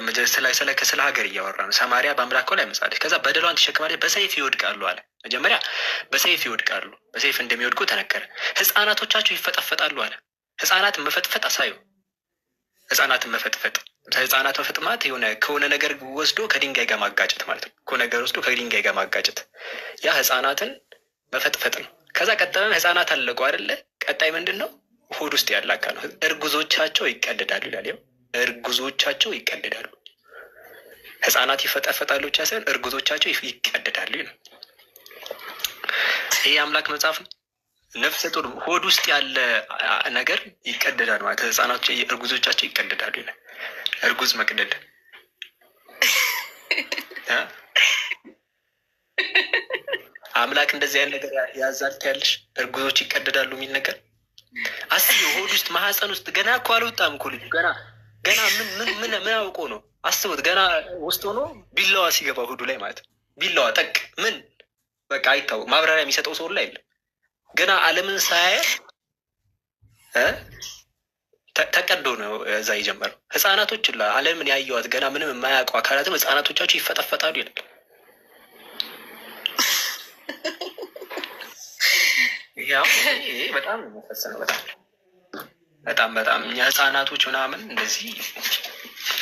ስለ ሀገር እያወራ ነው። ሰማሪያ በአምላኳ ላይ አምጻለች። ከዛ በደሏን ትሸክማለች፣ በሰይፍ ይወድቃሉ አለ። መጀመሪያ በሰይፍ ይወድቃሉ፣ በሰይፍ እንደሚወድቁ ተነገረ። ህፃናቶቻቸው ይፈጠፈጣሉ አለ። ህፃናትን መፈጥፈጥ አሳዩ። ህፃናትን መፈጥፈጥ ህፃናት መፈጥ ማለት የሆነ ከሆነ ነገር ወስዶ ከድንጋይ ጋር ማጋጨት ማለት ነው። ከሆነ ነገር ወስዶ ከድንጋይ ጋር ማጋጨት ያ ህፃናትን መፈጥፈጥ ነው። ከዛ ቀጠለን ህፃናት አለቁ አይደለ? ቀጣይ ምንድን ነው? ሆድ ውስጥ ያለ አካል ነው። እርጉዞቻቸው ይቀደዳሉ ይላል። ያው እርጉዞቻቸው ይቀደዳሉ። ህፃናት ይፈጠፈጣሉ ብቻ ሳይሆን እርጉዞቻቸው ይቀደዳሉ ይላል። ይህ የአምላክ መጽሐፍ ነው። ነፍሰ ጡር ሆድ ውስጥ ያለ ነገር ይቀደዳል ማለት ህፃናት እርጉዞቻቸው ይቀደዳሉ ይላል። እርጉዝ መቅደድ አምላክ እንደዚህ አይነት ነገር ያዛልት ያለሽ እርጉዞች ይቀደዳሉ የሚል ነገር አስቢ። ሆድ ውስጥ ማህፀን ውስጥ ገና እኮ አልወጣም እኮ ልጁ ገና ምን አውቆ ነው? አስቡት። ገና ውስጥ ሆኖ ቢላዋ ሲገባ ሆዱ ላይ ማለት ነው። ቢላዋ ጠቅ ምን በቃ አይታወቅ ማብራሪያ የሚሰጠው ሰው ላይ የለም። ገና ዓለምን ሳያየ ተቀዶ ነው እዛ የጀመረው። ህፃናቶች ዓለምን ያየዋት ገና ምንም የማያውቁ አካላትም ህፃናቶቻቸው ይፈጠፈጣሉ ይላል። ይሄ በጣም መፈስ ነው። በጣም እኛ ህፃናቶች ምናምን እንደዚህ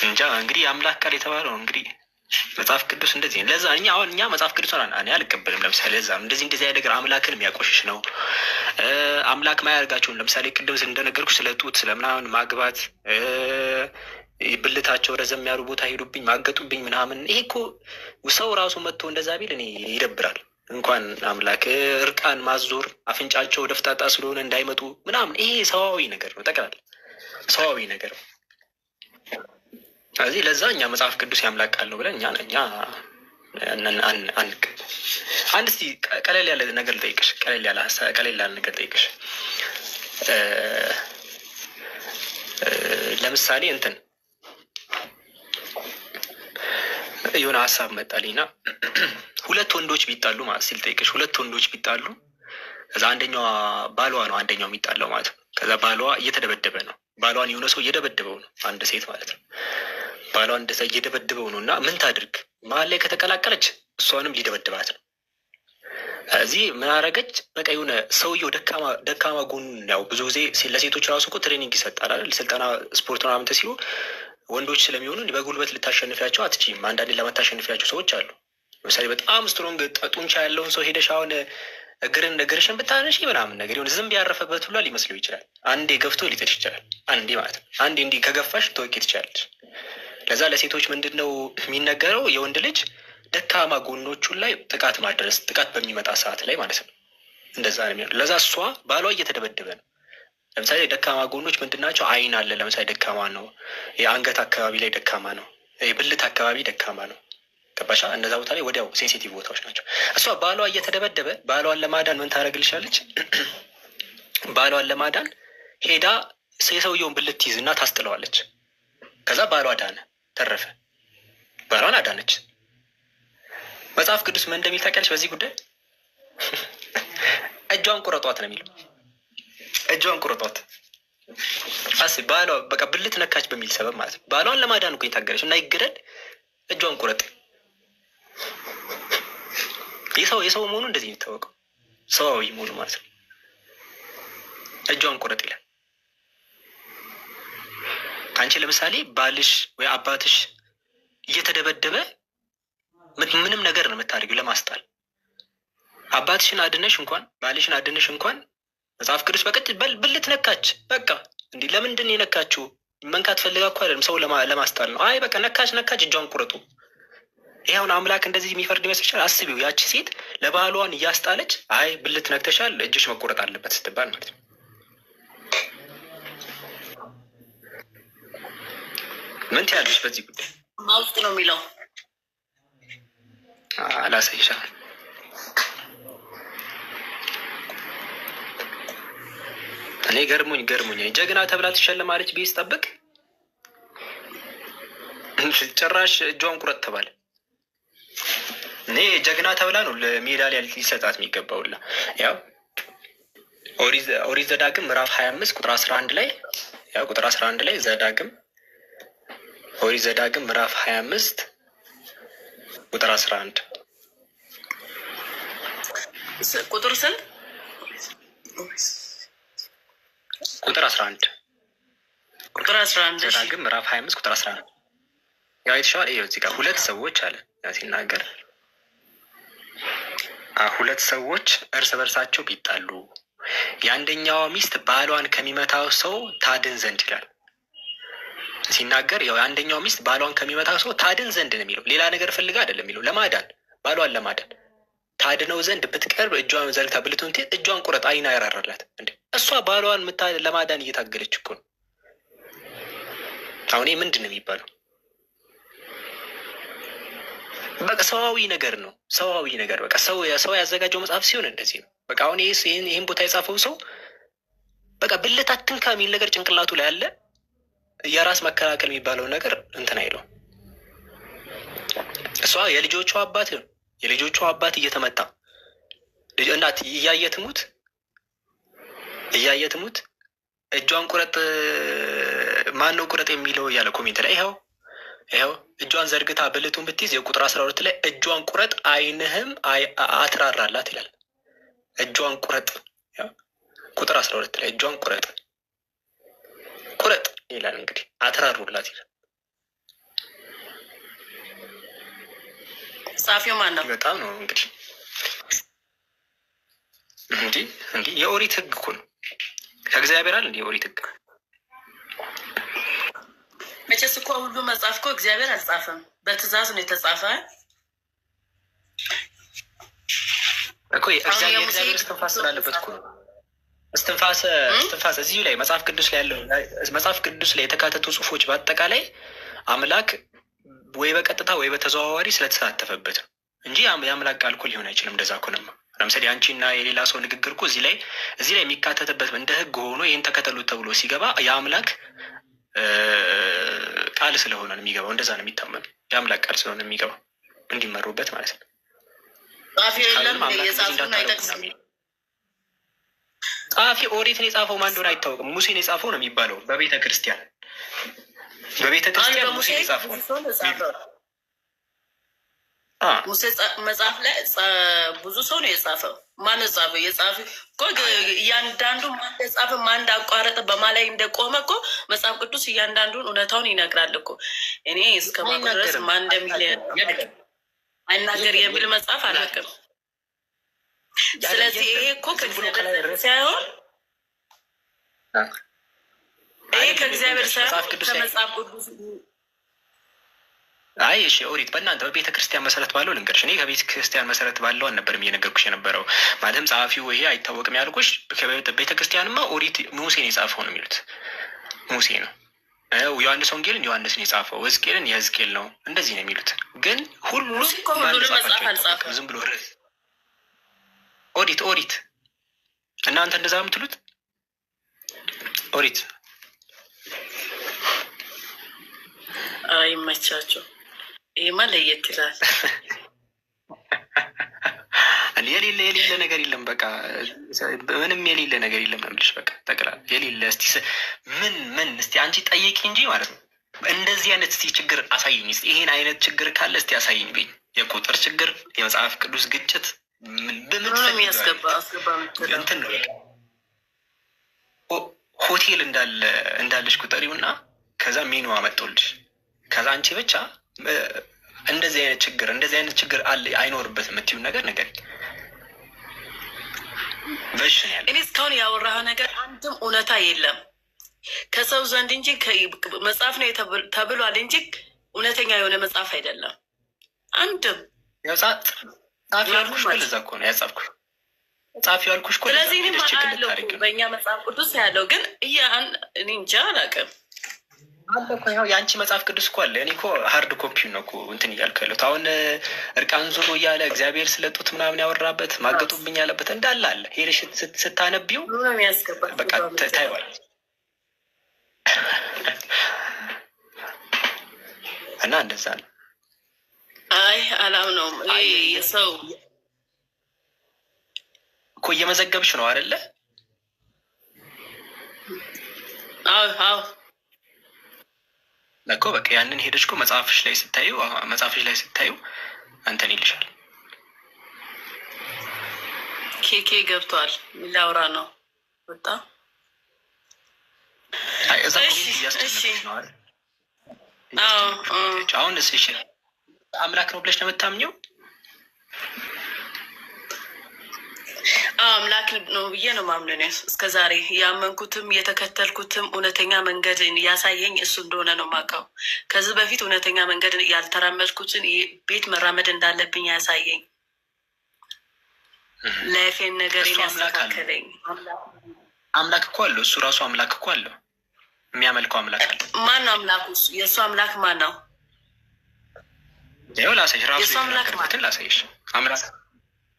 እንጃ። እንግዲህ የአምላክ ቃል የተባለው እንግዲህ መጽሐፍ ቅዱስ እንደዚህ ለዛ እኛ መጽሐፍ ቅዱስ እኔ አልቀበልም። ለምሳሌ ለዛ እንደዚህ አይነት ነገር አምላክን የሚያቆሽሽ ነው። አምላክ ማያደርጋቸውን ለምሳሌ ቅድም እንደነገርኩ ስለ ጡት ስለምናምን ማግባት፣ ብልታቸው ረዘም ያሉ ቦታ ሄዱብኝ ማገጡብኝ ምናምን ይሄ እኮ ሰው ራሱ መጥቶ እንደዛ ቢል እኔ ይደብራል። እንኳን አምላክ እርቃን ማዞር አፍንጫቸው ደፍጣጣ ስለሆነ እንዳይመጡ ምናምን ይሄ ሰዋዊ ነገር ነው። ጠቅላላ ሰዋዊ ነገር ነው። ስለዚህ ለዛ እኛ መጽሐፍ ቅዱስ ያምላክ ቃል ነው ብለን እኛ አንቅ። አንድ እስቲ ቀለል ያለ ነገር ልጠይቅሽ፣ ቀለል ያለ ነገር ልጠይቅሽ። ለምሳሌ የሆነ ሀሳብ መጣልኝና ሁለት ወንዶች ቢጣሉ ማለት ሲል ጠይቅሽ፣ ሁለት ወንዶች ቢጣሉ ከዛ አንደኛዋ ባሏ ነው አንደኛው የሚጣለው ማለት ነው። ከዛ ባሏ እየተደበደበ ነው። ባሏን የሆነ ሰው እየደበደበው ነው፣ አንድ ሴት ማለት ነው። ባሏን እንደዛ እየደበደበው ነው እና ምን ታድርግ? መሀል ላይ ከተቀላቀለች እሷንም ሊደበድባት ነው። እዚህ ምን አደረገች? በቃ የሆነ ሰውየው ደካማ ጎኑን ያው ብዙ ጊዜ ለሴቶች ራሱ እኮ ትሬኒንግ ይሰጣል አይደል? ስልጠና ስፖርት ምናምን ሲሉ ወንዶች ስለሚሆኑ በጉልበት ልታሸንፊያቸው አትችይም። አንዳንዴ ለማታሸንፊያቸው ሰዎች አሉ። ለምሳሌ በጣም ስትሮንግ ጡንቻ ያለውን ሰው ሄደሽ አሁን እግርሽን ብታነሺ ምናምን ነገር የሆነ ዝንብ ያረፈበት ሁላ ሊመስለው ይችላል። አንዴ ገፍቶ ሊጥልሽ ይችላል። አንዴ ማለት ነው። አንዴ እንዲህ ከገፋሽ ትወቂ ትችላለች። ለዛ ለሴቶች ምንድን ነው የሚነገረው? የወንድ ልጅ ደካማ ጎኖቹን ላይ ጥቃት ማድረስ፣ ጥቃት በሚመጣ ሰዓት ላይ ማለት ነው። እንደዛ ነው የሚሆነው። ለዛ እሷ ባሏ እየተደበደበ ነው። ለምሳሌ ደካማ ጎኖች ምንድን ናቸው? አይን አለ ለምሳሌ ደካማ ነው። የአንገት አካባቢ ላይ ደካማ ነው። የብልት አካባቢ ደካማ ነው። ገባሻ? እነዛ ቦታ ላይ ወዲያው ሴንሲቲቭ ቦታዎች ናቸው። እሷ ባሏ እየተደበደበ ባሏን ለማዳን ምን ታደርግልሻለች? ባሏን ለማዳን ሄዳ የሰውየውን ብልት ትይዝና ታስጥለዋለች። ከዛ ባሏ ዳነ፣ ተረፈ። ባሏን አዳነች። መጽሐፍ ቅዱስ ምን እንደሚል ታውቂያለሽ? በዚህ ጉዳይ እጇን ቁረጧት ነው የሚለው። እጇን ቁረጧት። ባሏ በቃ ብልት ነካች በሚል ሰበብ ማለት ነው። ባሏን ለማዳን እኮ የታገለች እና ይገደል፣ እጇን ቁረጥ። የሰው መሆኑ እንደዚህ የሚታወቀው ሰዋዊ መሆኑ ማለት ነው። እጇን ቁረጥ ይላል። አንቺ ለምሳሌ ባልሽ ወይ አባትሽ እየተደበደበ ምንም ነገር ነው የምታደርጊው ለማስጣል። አባትሽን አድነሽ እንኳን ባልሽን አድነሽ እንኳን መጽሐፍ ቅዱስ ብልት ነካች፣ በቃ እንዲህ ለምንድን የነካችው? መንካት ፈልጋ እኮ አይደለም፣ ሰው ለማስጣል ነው። አይ በቃ ነካች፣ እጇን ቁረጡ። ይኸውን አምላክ እንደዚህ የሚፈርድ ይመስልሻል? አስቢው፣ ያቺ ሴት ለባሏን እያስጣለች አይ ብልት ነክተሻል፣ እጅሽ መቆረጥ አለበት ስትባል ማለት ነው። ምን ትያለሽ በዚህ ጉዳይ? ውስጥ ነው የሚለው አላሳይሻል። እኔ ገርሞኝ ጀግና ተብላ ትሸለማለች ብዬ ስጠብቅ ጭራሽ እጇን ቁረጥ ተባለ። እኔ ጀግና ተብላ ነው ለሜዳሊያ ሊሰጣት የሚገባውላ። ያው ኦሪት ዘዳግም ምዕራፍ 25 ቁጥር 11 ላይ ያው ቁጥር 11 ላይ ዘዳግም ኦሪት ዘዳግም ምዕራፍ 25 ቁጥር 11 ቁጥር ስንት? ቁጥር 11 ቁጥር 11 ዘዳግም ምዕራፍ 25 ቁጥር 11 ያው የተሻለ ይኸው እዚህ ጋር ሁለት ሰዎች አለ ያው ሲናገር ሁለት ሰዎች እርስ በርሳቸው ቢጣሉ የአንደኛዋ ሚስት ባሏን ከሚመታው ሰው ታድን ዘንድ ይላል። ሲናገር ያው የአንደኛው ሚስት ባሏን ከሚመታው ሰው ታድን ዘንድ ነው የሚለው። ሌላ ነገር ፈልጋ አይደለም የሚለው። ለማዳን ባሏን ለማዳን ታድነው ዘንድ ብትቀርብ እጇን ዘርግታ ብልቱን ትይዝ እጇን ቁረጥ አይና ያራራላት። እንዴ እሷ ባሏን ለማዳን እየታገለች እኮ ነው። አሁን ምንድን ነው የሚባለው? በቃ ሰዋዊ ነገር ነው። ሰዋዊ ነገር በቃ ሰው ያዘጋጀው መጽሐፍ ሲሆን እንደዚህ ነው። በቃ አሁን ይህን ቦታ የጻፈው ሰው በቃ ብልት አትንካ የሚል ነገር ጭንቅላቱ ላይ አለ። የራስ መከላከል የሚባለውን ነገር እንትን አይለው። እሷ የልጆቿ አባት እየተመታ እናት እያየ ትሙት እጇን ቁረጥ ማን ነው ቁረጥ የሚለው እያለ ኮሜንት ላይ ይኸው እጇን ዘርግታ ብልቱን ብትይዝ የቁጥር 12 ላይ እጇን ቁረጥ አይንህም አትራራላት ይላል። እጇን ቁረጥ ቁጥር 12 ላይ እጇን ቁረጥ ይላል። እንግዲህ አትራሩላት ይላል። ጻፊው ማን ነው? በጣም ነው እንግዲህ እንዲህ የኦሪት ህግ እኮ ነው። ከእግዚአብሔር አለ እንዲህ የኦሪት ህግ። መቼስ እኮ ሁሉ መጽሐፍ እኮ እግዚአብሔር አልጻፈም፣ በትእዛዝ ነው የተጻፈ እኮ። የእግዚአብሔር እስትንፋስ ስላለበት እኮ ነው። እስትንፋስ እዚሁ ላይ መጽሐፍ ቅዱስ ላይ ያለው መጽሐፍ ቅዱስ ላይ የተካተቱ ጽሁፎች በአጠቃላይ አምላክ ወይ በቀጥታ ወይ በተዘዋዋሪ ስለተሳተፈበት ነው እንጂ የአምላክ ቃል እኮ ሊሆን አይችልም። እንደዛ እኮንማ ለምሳሌ አንቺና የሌላ ሰው ንግግር እኮ እዚህ ላይ የሚካተትበት እንደ ህግ ሆኖ ይህን ተከተሉት ተብሎ ሲገባ የአምላክ ቃል ስለሆነ ነው የሚገባው። እንደዛ ነው የሚታመኑ። የአምላክ ቃል ስለሆነ የሚገባው እንዲመሩበት ማለት ነው። ጸሐፊ ኦሪትን የጻፈው ማን እንደሆነ አይታወቅም። ሙሴን የጻፈው ነው የሚባለው በቤተ ክርስቲያን ሙሴን የጻፈው ሙሴ መጽሐፍ ላይ ብዙ ሰው ነው የጻፈው። ማን ጻፈው? የጻፈ እኮ እያንዳንዱ ማን የጻፈ ማን እንዳቋረጠ በማላይ እንደቆመ እኮ መጽሐፍ ቅዱስ እያንዳንዱን እውነታውን ይነግራል እኮ። እኔ እስከ ድረስ ማን እንደሚል አይናገር የሚል መጽሐፍ አላውቅም። ስለዚህ ይሄ እኮ ከእግዚአብሔር ሳይሆን ከእግዚአብሔር ሳይሆን ከመጽሐፍ ቅዱስ። አይ እሺ ኦሪት በእናንተ በቤተ ክርስቲያን መሰረት ባለው ልንገርሽ። እኔ ከቤተ ክርስቲያን መሰረት ባለው አልነበርም እየነገርኩሽ የነበረው። ማለትም ጸሐፊው ይሄ አይታወቅም ያልኩሽ። ቤተ ክርስቲያንማ ኦሪት ሙሴን የጻፈው ነው የሚሉት። ሙሴ ነው። ዮሐንስ ወንጌልን ዮሐንስን የጻፈው፣ ሕዝቅኤልን የሕዝቅኤል ነው። እንደዚህ ነው የሚሉት። ግን ሁሉም መጽሐፍ አልጻፈም። ዝም ብሎ ኦሪት እናንተ እንደዛ የምትሉት ኦሪት አይመቻቸው። ይሄማ ለየት ይላል። የሌለ ነገር የለም። በቃ ምንም የሌለ ነገር የለም ነው የምልሽ። በቃ ጠቅላላ የሌለ እስቲ ምን እስቲ አንቺ ጠይቂ እንጂ ማለት ነው። እንደዚህ አይነት እስቲ ችግር አሳይኝ እስቲ። ይሄን አይነት ችግር ካለ እስቲ አሳይኝ በይኝ። የቁጥር ችግር፣ የመጽሐፍ ቅዱስ ግጭት በምን የሚያስገባ እንትን ነው። ሆቴል እንዳለሽ ቁጠሪውና ከዛ ሜኑ አመጣልሽ። ከዛ አንቺ ብቻ እንደዚህ አይነት ችግር አለ አይኖርበትም የምትይው ነገር በሽን ያለ። እኔ እስካሁን ያወራኸው ነገር አንድም እውነታ የለም ከሰው ዘንድ እንጂ መጽሐፍ ነው ተብሏል እንጂ እውነተኛ የሆነ መጽሐፍ አይደለም። አንድም ጻፊ ያልኩሽ እኮ ለዛ እኮ ነው ያጻፍኩሽ። ጻፊ ያልኩሽ እኮ ለዛ ነው። በእኛ መጽሐፍ ቅዱስ ያለው ግን እኔ እንጃ አላውቅም። አለ እኮ ያው የአንቺ መጽሐፍ ቅዱስ እኮ አለ። እኔ እኮ ሀርድ ኮፒው ነው እኮ እንትን እያልኩ ያለሁት። አሁን እርቃን ዞሮ እያለ እግዚአብሔር ስለጡት ምናምን ያወራበት ማገጡብኝ ያለበት እንዳለ አለ። ሄደሽ ስታነቢው በቃ ታይዋለሽ። እና እንደዛ ነው። አይ አላምነውም። የሰው እኮ እየመዘገብሽ ነው አይደለ? አዎ አዎ እኮ በቃ ያንን ሄደች እኮ መጽሐፍሽ ላይ ስታዩ አንተን ይልሻል። ኬኬ ገብቷል። ላውራ ነው ወጣ። አሁን እሺ አምላክ ነው ብለሽ ነው የምታምኘው? አምላክ ነው ብዬ ነው ማምነው። እስከ ዛሬ ያመንኩትም የተከተልኩትም እውነተኛ መንገድ ያሳየኝ እሱ እንደሆነ ነው የማውቀው። ከዚህ በፊት እውነተኛ መንገድ ያልተራመድኩትን ቤት መራመድ እንዳለብኝ ያሳየኝ፣ ላይፌን ነገሬን ያስተካከለኝ አምላክ እኮ አለው። እሱ ራሱ አምላክ እኮ አለው። የሚያመልከው አምላክ አለ። ማን ነው አምላኩ? የእሱ አምላክ ማን ነው? ይኸው ላሳይሽ፣ ራሱ የተናገርበትን ላሳይሽ።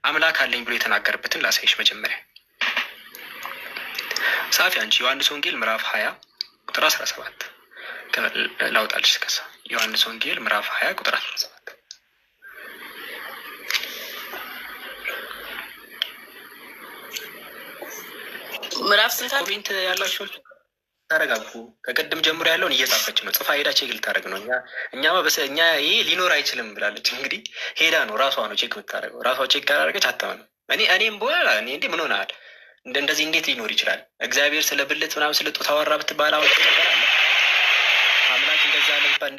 አምላክ አለኝ ብሎ የተናገርበትን ላሳይሽ። መጀመሪያ ጻፊ አንቺ ዮሐንስ ወንጌል ምዕራፍ 20 ቁጥር 17 ላውጣልሽ። ከዛ ዮሐንስ ወንጌል ምዕራፍ 20 ቁጥር 17 ምዕራፍ ስንት? ኮሜንት ያላችሁ ታረጋጉ። ከቅድም ጀምሮ ያለውን እየጻፈች ነው፣ ጽፋ ሄዳ ቼክ ልታደርግ ነው። እኛ ይሄ ሊኖር አይችልም ብላለች። እንግዲህ ሄዳ ነው ራሷ ነው ቼክ የምታደርገው። ራሷ ቼክ ካላደረገች አታምንም። እኔም በኋላ እኔ እንዴ ምን ሆነሃል እንደዚህ እንዴት ሊኖር ይችላል? እግዚአብሔር ስለ ብልት ምናምን ስለ ጡት አወራ ብትባል አሁን ትቀበላለህ? አምላክ እንደዛ ለባል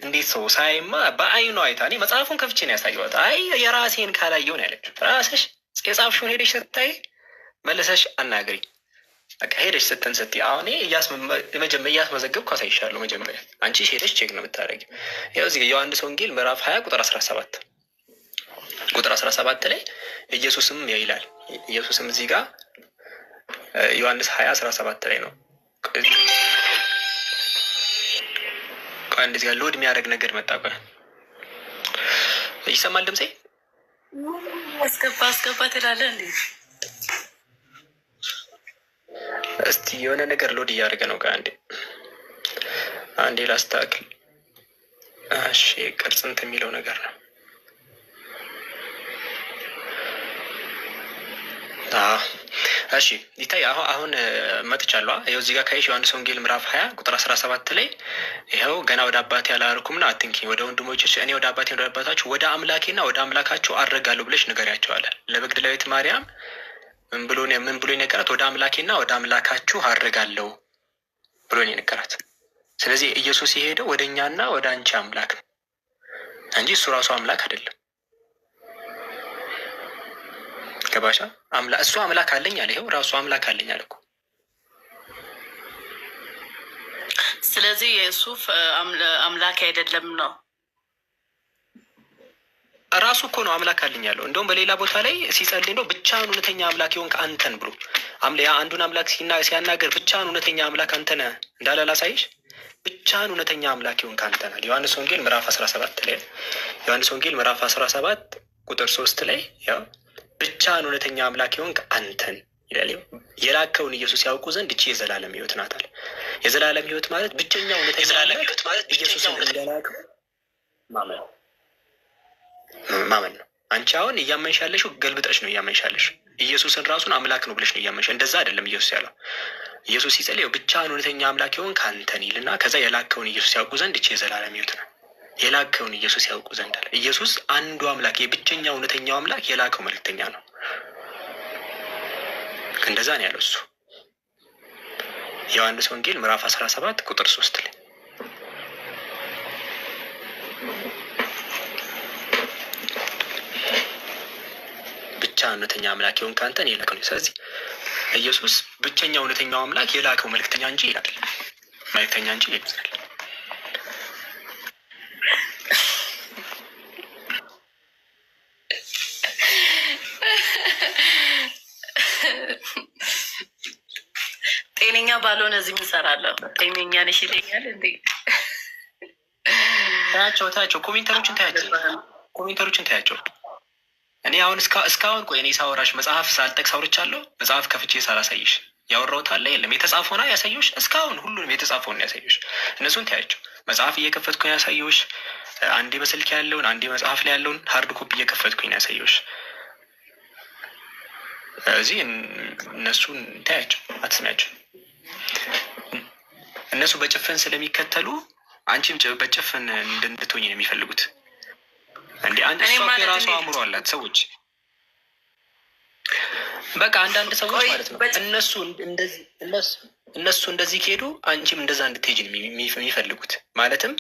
እንዴት ሰው ሳይማ በአይኗ አይታ፣ እኔ መጽሐፉን ከፍቼ ነው ያሳየኋት። አይ የራሴን ካላየው ነው ያለችው። ራስሽ የጻፍሽውን ሄደሽ ስታይ መለሰሽ አናግሪኝ። በቃ ሄደሽ ስትንሰጥ አሁን እያስመዘገብኩ አሳይሻለሁ። መጀመሪያ አንቺ ሄደሽ ቼክ ነው የምታደርጊው። ያው እዚህ ዮሐንስ ወንጌል ምዕራፍ 20 ቁጥር 17 ላይ ኢየሱስም ይላል። ኢየሱስም እዚህ ጋር ዮሐንስ 20:17 ላይ ነው። እንደዚህ ጋር ሎድ የሚያደርግ ነገር መጣ። ይሰማል ድምጼ? አስገባ ትላለህ እንዴ? እስቲ የሆነ ነገር ሎድ እያደረገ ነው። አንዴ ላስተካክል። እሺ ቅርጽ እንትን የሚለው ነገር ነው። እሺ ይታይ። አሁን መጥቻለሁ። ይኸው እዚህ ጋር ካይሽ ዮሐንስ ወንጌል ምዕራፍ 20 ቁጥር 17 ላይ ይኸው ገና ወደ አባቴ አላርኩምና አትንኪኝ፣ ወደ ወንድሞችሽ እኔ ወደ አባቴ ወደ አባታችሁ ወደ አምላኬና ወደ አምላካችሁ አድርጋለሁ ብለሽ ንገሪያቸው አለ። ለመግደላዊት ማርያም ምን ብሎ ነገራት? ወደ አምላኬና ወደ አምላካችሁ አድርጋለሁ ብሎ ነው የነገራት። ስለዚህ ኢየሱስ የሄደው ወደ እኛና ወደ አንቺ አምላክ ነው እንጂ እሱ ራሱ አምላክ አይደለም። ገባሻ? እሱ አምላክ አለኝ አለ። ይኸው ራሱ አምላክ አለኝ አለ እኮ። ስለዚህ የእሱ አምላክ አይደለም ነው ራሱ እኮ ነው አምላክ አለኝ ያለው። እንደውም በሌላ ቦታ ላይ ሲጸልይ ነው ብቻህን እውነተኛ አምላክ የሆንክ አንተን ብሎ አንዱን አምላክ ሲያናገር ብቻህን እውነተኛ አምላክ አንተ ነህ እንዳለ ላሳይሽ። ብቻህን እውነተኛ አምላክ የሆንክ አንተ ነህ። ዮሐንስ ወንጌል ምዕራፍ 17 ላይ ዮሐንስ ወንጌል ምዕራፍ 17 ቁጥር 3 ላይ ያው ብቻህን እውነተኛ አምላክ የሆንክ አንተን ይላል። የላከውን ኢየሱስ ያውቁ ዘንድ እቺ የዘላለም ሕይወት ናት አለ። የዘላለም ሕይወት ማለት ብቸኛ እውነተኛ ሕይወት ማለት ኢየሱስን እንደላከው ማመን ነው። አንቺ አሁን እያመንሽ ያለሽው ገልብጠሽ ነው እያመንሽ ያለሽው። ኢየሱስን ራሱን አምላክ ነው ብለሽ ነው እያመንሽ። እንደዛ አይደለም ኢየሱስ ያለው። ኢየሱስ ሲጸልየው ብቻህን እውነተኛ አምላክ የሆንክ አንተን ይልና ከዛ የላከውን ኢየሱስ ያውቁ ዘንድ እቺ የዘላለም ሕይወት ነው። የላከውን ኢየሱስ ያውቁ ዘንድ አለ። ኢየሱስ አንዱ አምላክ የብቸኛ እውነተኛው አምላክ የላከው መልእክተኛ ነው። እንደዛ ነው ያለው እሱ። ዮሐንስ ወንጌል ምዕራፍ 17 ቁጥር 3 ላይ ብቻ እውነተኛ አምላክ የሆንክ አንተን የላከው ነው። ስለዚህ ኢየሱስ ብቸኛ እውነተኛው አምላክ የላከው መልእክተኛ እንጂ ይላል መልእክተኛ እንጂ ይላል። ጤነኛ ባልሆነ እዚህ ምሰራለሁ። ጤነኛ ነሽ ይለኛል እንዴ? ታያቸው ኮሜንተሮችን ታያቸው። እኔ አሁን እስካሁን ቆይ እኔ ሳወራሽ መጽሐፍ ሳልጠቅስ አውርቻለሁ። መጽሐፍ ከፍቼ ሳላሳይሽ ያወራሁት አለ የለም? የተጻፈውን ያሳየሁሽ። እስካሁን ሁሉንም የተጻፈውን ያሳየሁሽ። እነሱን ታያቸው። መጽሐፍ እየከፈትኩኝ ያሳየሁሽ። አንዴ በስልክ ያለውን አንዴ መጽሐፍ ላይ ያለውን ሀርድ ኮፒ እየከፈትኩኝ ያሳየሁሽ። እዚህ እነሱን ታያቸው፣ አትስሚያቸው። እነሱ በጭፍን ስለሚከተሉ አንቺም በጭፍን እንድትሆኝ ነው የሚፈልጉት። እንደ አንድ እሷ የራሷ አእምሮ አላት። ሰዎች በቃ አንዳንድ ሰዎች ማለት ነው እነሱ እንደዚህ ከሄዱ አንቺም እንደዛ እንድትሄጂ ነው የሚፈልጉት። ማለትም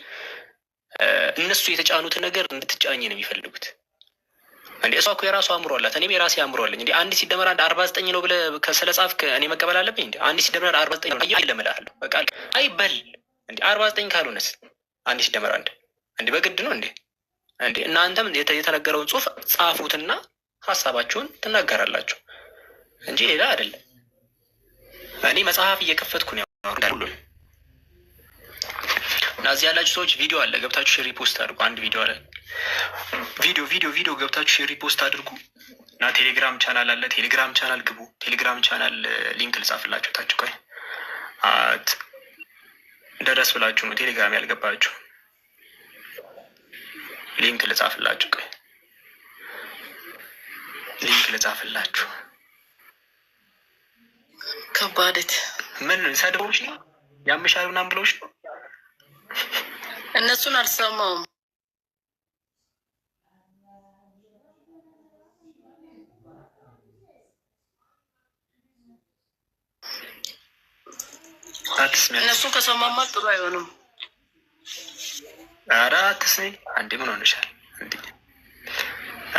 እነሱ የተጫኑትን ነገር እንድትጫኝ ነው የሚፈልጉት። እንዴ እሷ እኮ የራሷ አእምሮ አላት፣ እኔም የራሴ አእምሮ አለኝ። እንዴ 1 ሲደመር 1 49 ነው ብለህ ስለጻፍክ እኔ መቀበል አለብኝ? እንዴ 1 ሲደመር 1 49 ነው አይደለም እልሃለሁ። በቃ አይበል እንዴ 49 ካልሆነስ 1 ሲደመር 1 እንዴ በግድ ነው እንዴ? እንዴ እናንተም የተነገረውን ጽሑፍ ጻፉትና ሀሳባችሁን ትናገራላችሁ እንጂ ሌላ አይደለም። እኔ መጽሐፍ እየከፈትኩ ነው ያወራሁት። እና እዚህ ያላችሁ ሰዎች ቪዲዮ አለ፣ ገብታችሁ ሼር ሪፖስት አድርጉ። አንድ ቪዲዮ አለ፣ ቪዲዮ ገብታችሁ ሼር ሪፖስት አድርጉ። እና ቴሌግራም ቻናል አለ፣ ቴሌግራም ቻናል ግቡ። ቴሌግራም ቻናል ሊንክ ልጻፍላችሁ ታችሁ። ቆይ ደረስ ብላችሁ ነው ቴሌግራም ያልገባችሁ፣ ሊንክ ልጻፍላችሁ። ቆይ ሊንክ ልጻፍላችሁ። ከባድት ምን ሰድቦች ነው ያምሻል ምናምን ብሎች ነው። እነሱን አልሰማውም። እነሱን ከሰማማ ጥሩ አይሆንም። ኧረ አትስሚ። አንዴ ምን ሆነሻል?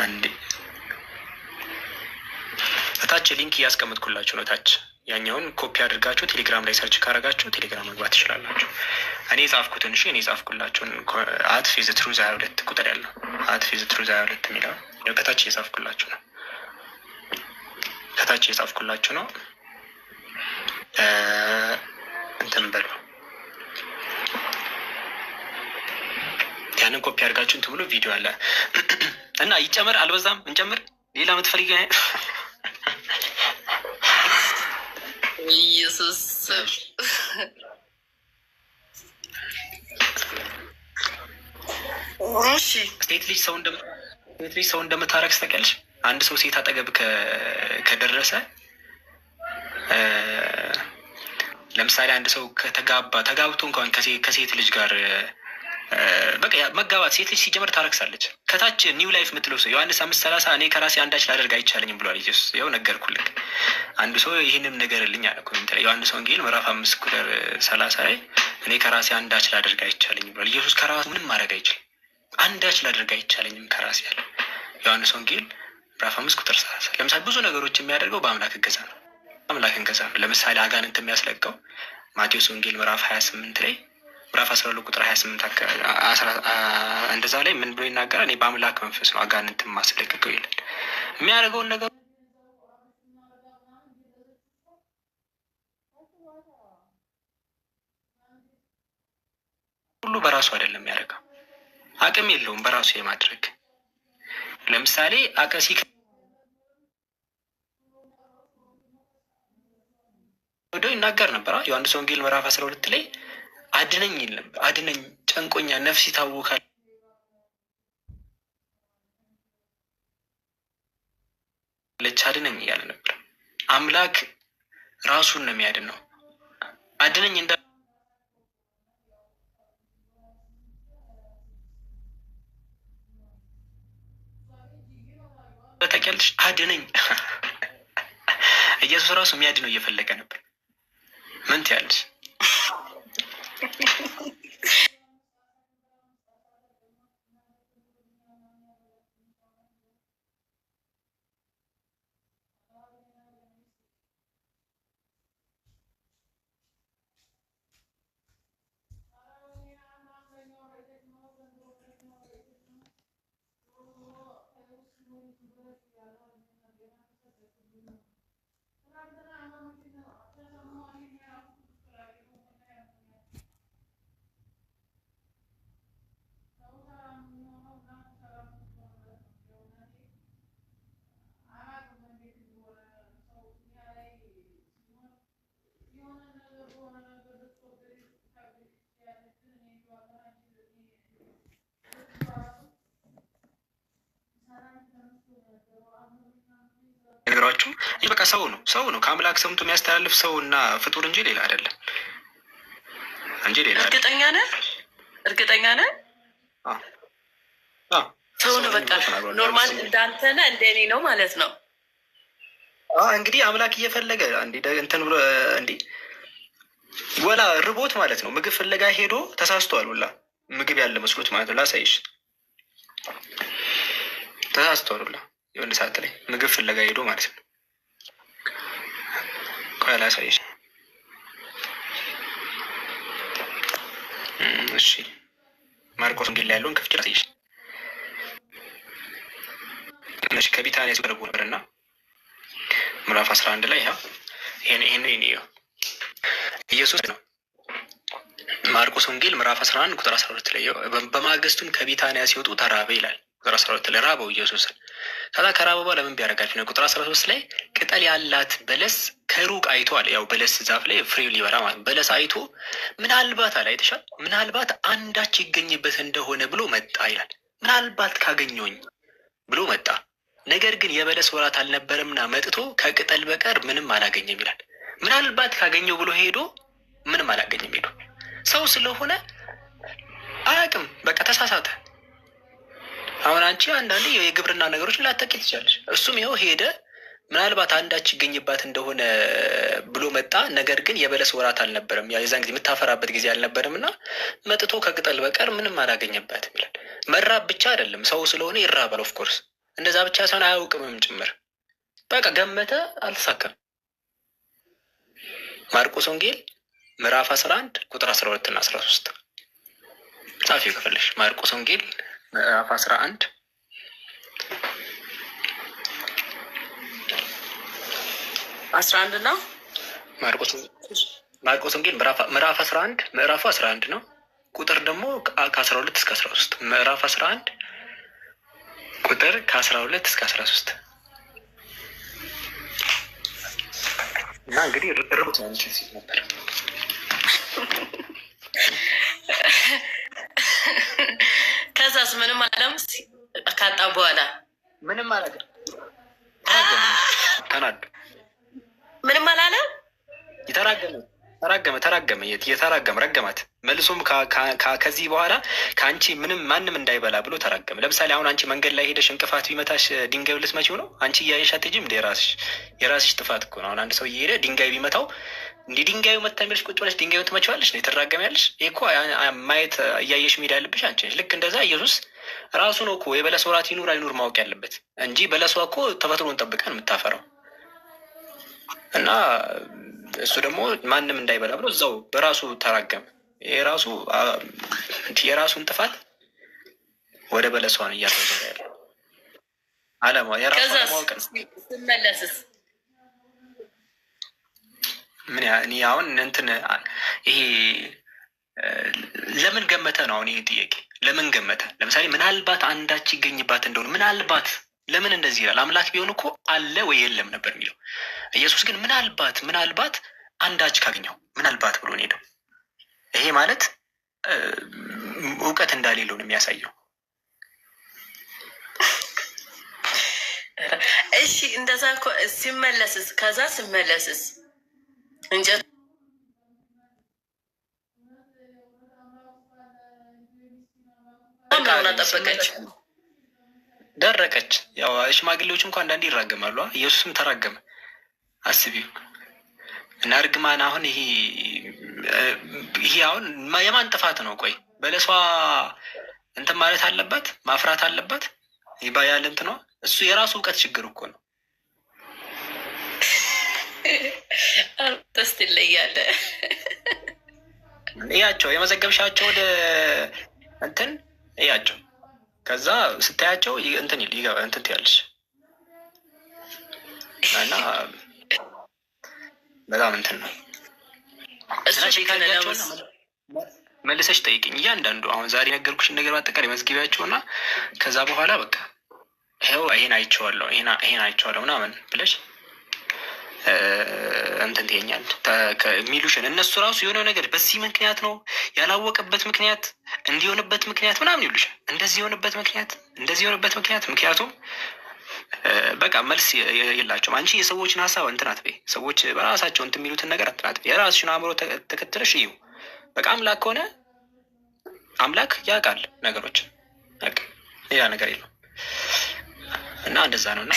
አንዴ ታች ሊንክ እያስቀምጥኩላችሁ ነው። ታች ያኛውን ኮፒ አድርጋችሁ ቴሌግራም ላይ ሰርች ካረጋችሁ ቴሌግራም መግባት ትችላላችሁ። እኔ የጻፍኩትን እሺ፣ እኔ የጻፍኩላችሁን @ፌዝ ትሩዝ 22 ቁጥር ያለው @ፌዝ ትሩዝ 22 የሚለው ከታች እየጻፍኩላችሁ ነው። ከታች እየጻፍኩላችሁ ነው። እንትን በሉ ያንን ኮፒ አድርጋችሁ እንትን ብሎ ቪዲዮ አለ እና ይጨመር አልበዛም፣ እንጨምር ሌላ የምትፈልጊ ኢየሱስ እሺ። ሴት ልጅ ሰው እንደምታረክስ ታውቂያለሽ? አንድ ሰው ሴት አጠገብ ከደረሰ ለምሳሌ አንድ ሰው ተጋብቶ እንኳን ከሴት ልጅ ጋር በቃ መጋባት ሴት ልጅ ሲጀመር ታረክሳለች። ከታች ኒው ላይፍ የምትለው ሰው ዮሐንስ 5:30 እኔ ከራሴ አንዳች ላደርግ አይቻለኝም ብሏል ኢየሱስ። ያው ነገርኩልክ። አንዱ ሰው ይህንም ነገርልኝ አለ እኮ ዮሐንስ ወንጌል ምዕራፍ 5:30 ላይ እኔ ከራሴ አንዳች ላደርግ አይቻለኝም ብሏል ኢየሱስ። ከራሱ ምንም ማድረግ አይችልም። አንዳች ላደርግ አይቻለኝም ከራሴ ያለ ዮሐንስ ወንጌል ምዕራፍ 5:30። ለምሳሌ ብዙ ነገሮች የሚያደርገው በአምላክ እገዛ ነው። አምላክ እንገዛ ነው። ለምሳሌ አጋንንት የሚያስለቀው ማቴዎስ ወንጌል ምዕራፍ 28 ላይ ምዕራፍ 12 ቁጥር 28 እንደዛ ላይ ምን ብሎ ይናገራል? እኔ በአምላክ መንፈስ ነው አጋንንት ማስለቀቀው ይላል። የሚያደርገውን ነገር ሁሉ በራሱ አይደለም የሚያደርገው፣ አቅም የለውም በራሱ የማድረግ። ለምሳሌ አቀሲ ወደ ይናገር ነበር ዮሐንስ ወንጌል ምዕራፍ 12 ላይ አድነኝ የለም አድነኝ፣ ጨንቆኛ፣ ነፍስ ይታወካል ለች አድነኝ እያለ ነበር። አምላክ ራሱን ነው የሚያድነው። አድነኝ እንዳ በተቀልሽ አድነኝ ኢየሱስ ራሱ የሚያድነው እየፈለገ ነበር። ምን ትያለሽ? ነገሯችሁ ይህ በቃ ሰው ነው ከአምላክ ሰምቶ የሚያስተላልፍ ሰው እና ፍጡር እንጂ ሌላ አይደለም። እንጂ ሌላ እርግጠኛ ነህ? እርግጠኛ ነህ? ሰው ነው በቃ ኖርማል እንዳንተ ነህ እንደኔ ነው ማለት ነው። እንግዲህ አምላክ እየፈለገ እንትን ብሎ ወላ ርቦት ማለት ነው። ምግብ ፍለጋ ሄዶ ተሳስቷል። ሁላ ምግብ ያለ መስሎት ማለት ነው። ላሳይሽ፣ ተሳስቷል። ሁላ የሆነ ሰዓት ላይ ምግብ ፍለጋ ሄዶ ማለት ነው። ቆይ ላሳይሽ። እሺ ማርቆስ ወንጌል ላይ ያለውን ክፍል ላሳይሽ። ከቢታንያ ሲቀርቡ ነበር እና ምዕራፍ 11 ላይ ይሄን ኢየሱስ ነው። ማርቆስ ወንጌል ምዕራፍ 11 ቁጥር 12 ላይ በማግስቱም ከቢታንያ ሲወጡ ተራበ ይላል። ቁጥር 12 ላይ ራበው ኢየሱስን። ከዛ ከራበው በኋላ ምን ቢያደርጋችሁ ነው? ቁጥር 13 ላይ ቅጠል ያላት በለስ ከሩቅ አይቶ አለ። ያው በለስ ዛፍ ላይ ፍሬው ሊበራ ማለት በለስ አይቶ ምናልባት አለ አይተሻል፣ ምናልባት አንዳች ይገኝበት እንደሆነ ብሎ መጣ ይላል። ምናልባት ካገኘኝ ብሎ መጣ። ነገር ግን የበለስ ወራት አልነበረምና መጥቶ ከቅጠል በቀር ምንም አላገኘም ይላል። ምናልባት ካገኘው ብሎ ሄዶ ምንም አላገኘም ሄዶ ሰው ስለሆነ አያውቅም። በቃ ተሳሳተ። አሁን አንቺ አንዳንዴ የግብርና ነገሮችን ላታውቂ ትችላለሽ። እሱም ይኸው ሄደ ምናልባት አንዳች ይገኝባት እንደሆነ ብሎ መጣ። ነገር ግን የበለስ ወራት አልነበረም፣ የዛን ጊዜ የምታፈራበት ጊዜ አልነበረም እና መጥቶ ከቅጠል በቀር ምንም አላገኘባትም ይላል። መራብ ብቻ አይደለም፣ ሰው ስለሆነ ይራባል። ኦፍኮርስ እንደዛ ብቻ ሳይሆን አያውቅምም ጭምር። በቃ ገመተ፣ አልተሳካም። ማርቆስ ወንጌል ምዕራፍ 11 ቁጥር 12 እና 13 ጻፊ ከፈለሽ። ማርቆስ ወንጌል ምዕራፍ 11 ነው። ማርቆስ ወንጌል ምዕራፍ 11 ምዕራፉ 11 ነው። ቁጥር ደግሞ ከ12 እስከ 13 ምዕራፍ 11 ቁጥር ከ12 እስከ 13 እና እንግዲህ ርቦት አንቺን ሲል ነበር። ከዛስ ምንም አለም ካጣ በኋላ ምንም አላገ ተናዱ ምንም አላለም። ተራገመ ረገማት። መልሶም ከዚህ በኋላ ከአንቺ ምንም ማንም እንዳይበላ ብሎ ተራገመ። ለምሳሌ አሁን አንቺ መንገድ ላይ ሄደሽ እንቅፋት ቢመታሽ ድንጋይ ልትመቺው ነው? አንቺ እያየሽ አትሄጂም እንደ የራስሽ ጥፋት እኮ ነው። አሁን አንድ ሰው እየሄደ ድንጋይ ቢመታው እንዲህ ድንጋዩ መታ የሚልሽ ቁጭ ብለሽ ድንጋዩን ትመቺዋለሽ ነው? ትራገሚያለሽ? ይሄ እኮ ማየት እያየሽ መሄድ ያለብሽ አንቺ ነሽ። ልክ እንደዛ ኢየሱስ ራሱ ነው እኮ የበለስ ወራት ይኑር አይኑር ማወቅ ያለበት እንጂ በለሷ እኮ ተፈጥሮን ጠብቀን የምታፈራው እና እሱ ደግሞ ማንም እንዳይበላ ብሎ እዛው በራሱ ተራገመ። የራሱን ጥፋት ወደ በለሷን እያደረገ ያለ አለማ የራሱ ማወቅ ነው። ስመለስስ ምን እኔ አሁን እንትን ይሄ ለምን ገመተ ነው? አሁን ይሄ ጥያቄ ለምን ገመተ? ለምሳሌ ምናልባት አንዳች ይገኝባት እንደሆነ ምናልባት ለምን እንደዚህ ይላል? አምላክ ቢሆን እኮ አለ ወይ የለም ነበር የሚለው። ኢየሱስ ግን ምናልባት አንዳች ካገኘው ምናልባት ብሎ ነው ሄደው። ይሄ ማለት እውቀት እንዳሌለው ነው የሚያሳየው። እሺ እንደዛ ሲመለስስ ስመለስስ እንጀት ጠበቀች፣ ደረቀች። ያው ሽማግሌዎች እንኳ አንዳንዴ ይራገማሉ። ኢየሱስም ተራገመ። አስቢው እና እርግማን አሁን ይሄ አሁን የማን ጥፋት ነው? ቆይ በለሷ እንትን ማለት አለባት፣ ማፍራት አለባት ያለ እንትን ነው። እሱ የራሱ እውቀት ችግር እኮ ነው። ደስ ትለያለ። እያቸው የመዘገብሻቸው ወደ እንትን እያቸው ከዛ ስታያቸው እንትን እንትን ትያለሽ እና በጣም እንትን ነው። መልሰሽ ጠይቅኝ እያንዳንዱ አሁን ዛሬ ነገርኩሽን ነገር በአጠቃላይ መዝጊቢያቸው እና ከዛ በኋላ በቃ ይኸው ይሄን አይቼዋለሁ ይሄን አይቼዋለሁ ምናምን ብለሽ እንትን ትይኛል የሚሉሽን እነሱ ራሱ የሆነ ነገር በዚህ ምክንያት ነው ያላወቀበት ምክንያት እንዲሆንበት ምክንያት ምናምን ይሉሻል። እንደዚህ የሆነበት ምክንያት ምክንያቱም በቃ መልስ የላቸውም። አንቺ የሰዎችን ሀሳብ እንትን አትበይ። ሰዎች በራሳቸው እንትን የሚሉትን ነገር እንትን አትበይ። የራስሽን አእምሮ ተከትለሽ እዩ። በቃ አምላክ ከሆነ አምላክ ያውቃል ነገሮችን፣ ሌላ ነገር የለው እና እንደዛ ነው። እና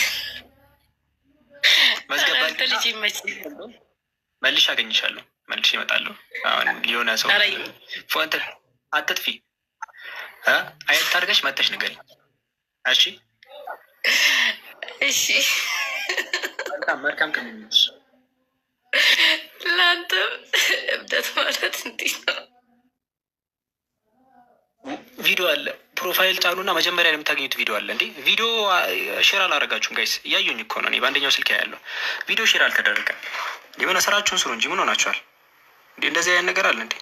ልጅ መልሼ አገኝሻለሁ፣ መልሼ እመጣለሁ። አሁን ሊሆነ ሰው ፎንት አትጥፊ፣ አየት አድርገሽ መተሽ ንገሪኝ። እሺ እሺ። መልካም ቀንሽ። ለአንተም እብደት ማለት እንዲህ ነው። ቪዲዮ አለ፣ ፕሮፋይል ጫኑና መጀመሪያ የምታገኙት ቪዲዮ አለ። እንዴ ቪዲዮ ሼር አላረጋችሁም ጋይስ? እያዩኝ እኮ ነው። እኔ በአንደኛው ስልክ ያለው ቪዲዮ ሼር አልተደረገም። የሆነ ስራችሁን ስሩ እንጂ ምን ሆናችኋል እንዴ? እንደዚህ አይነት ነገር አለ እንዴ?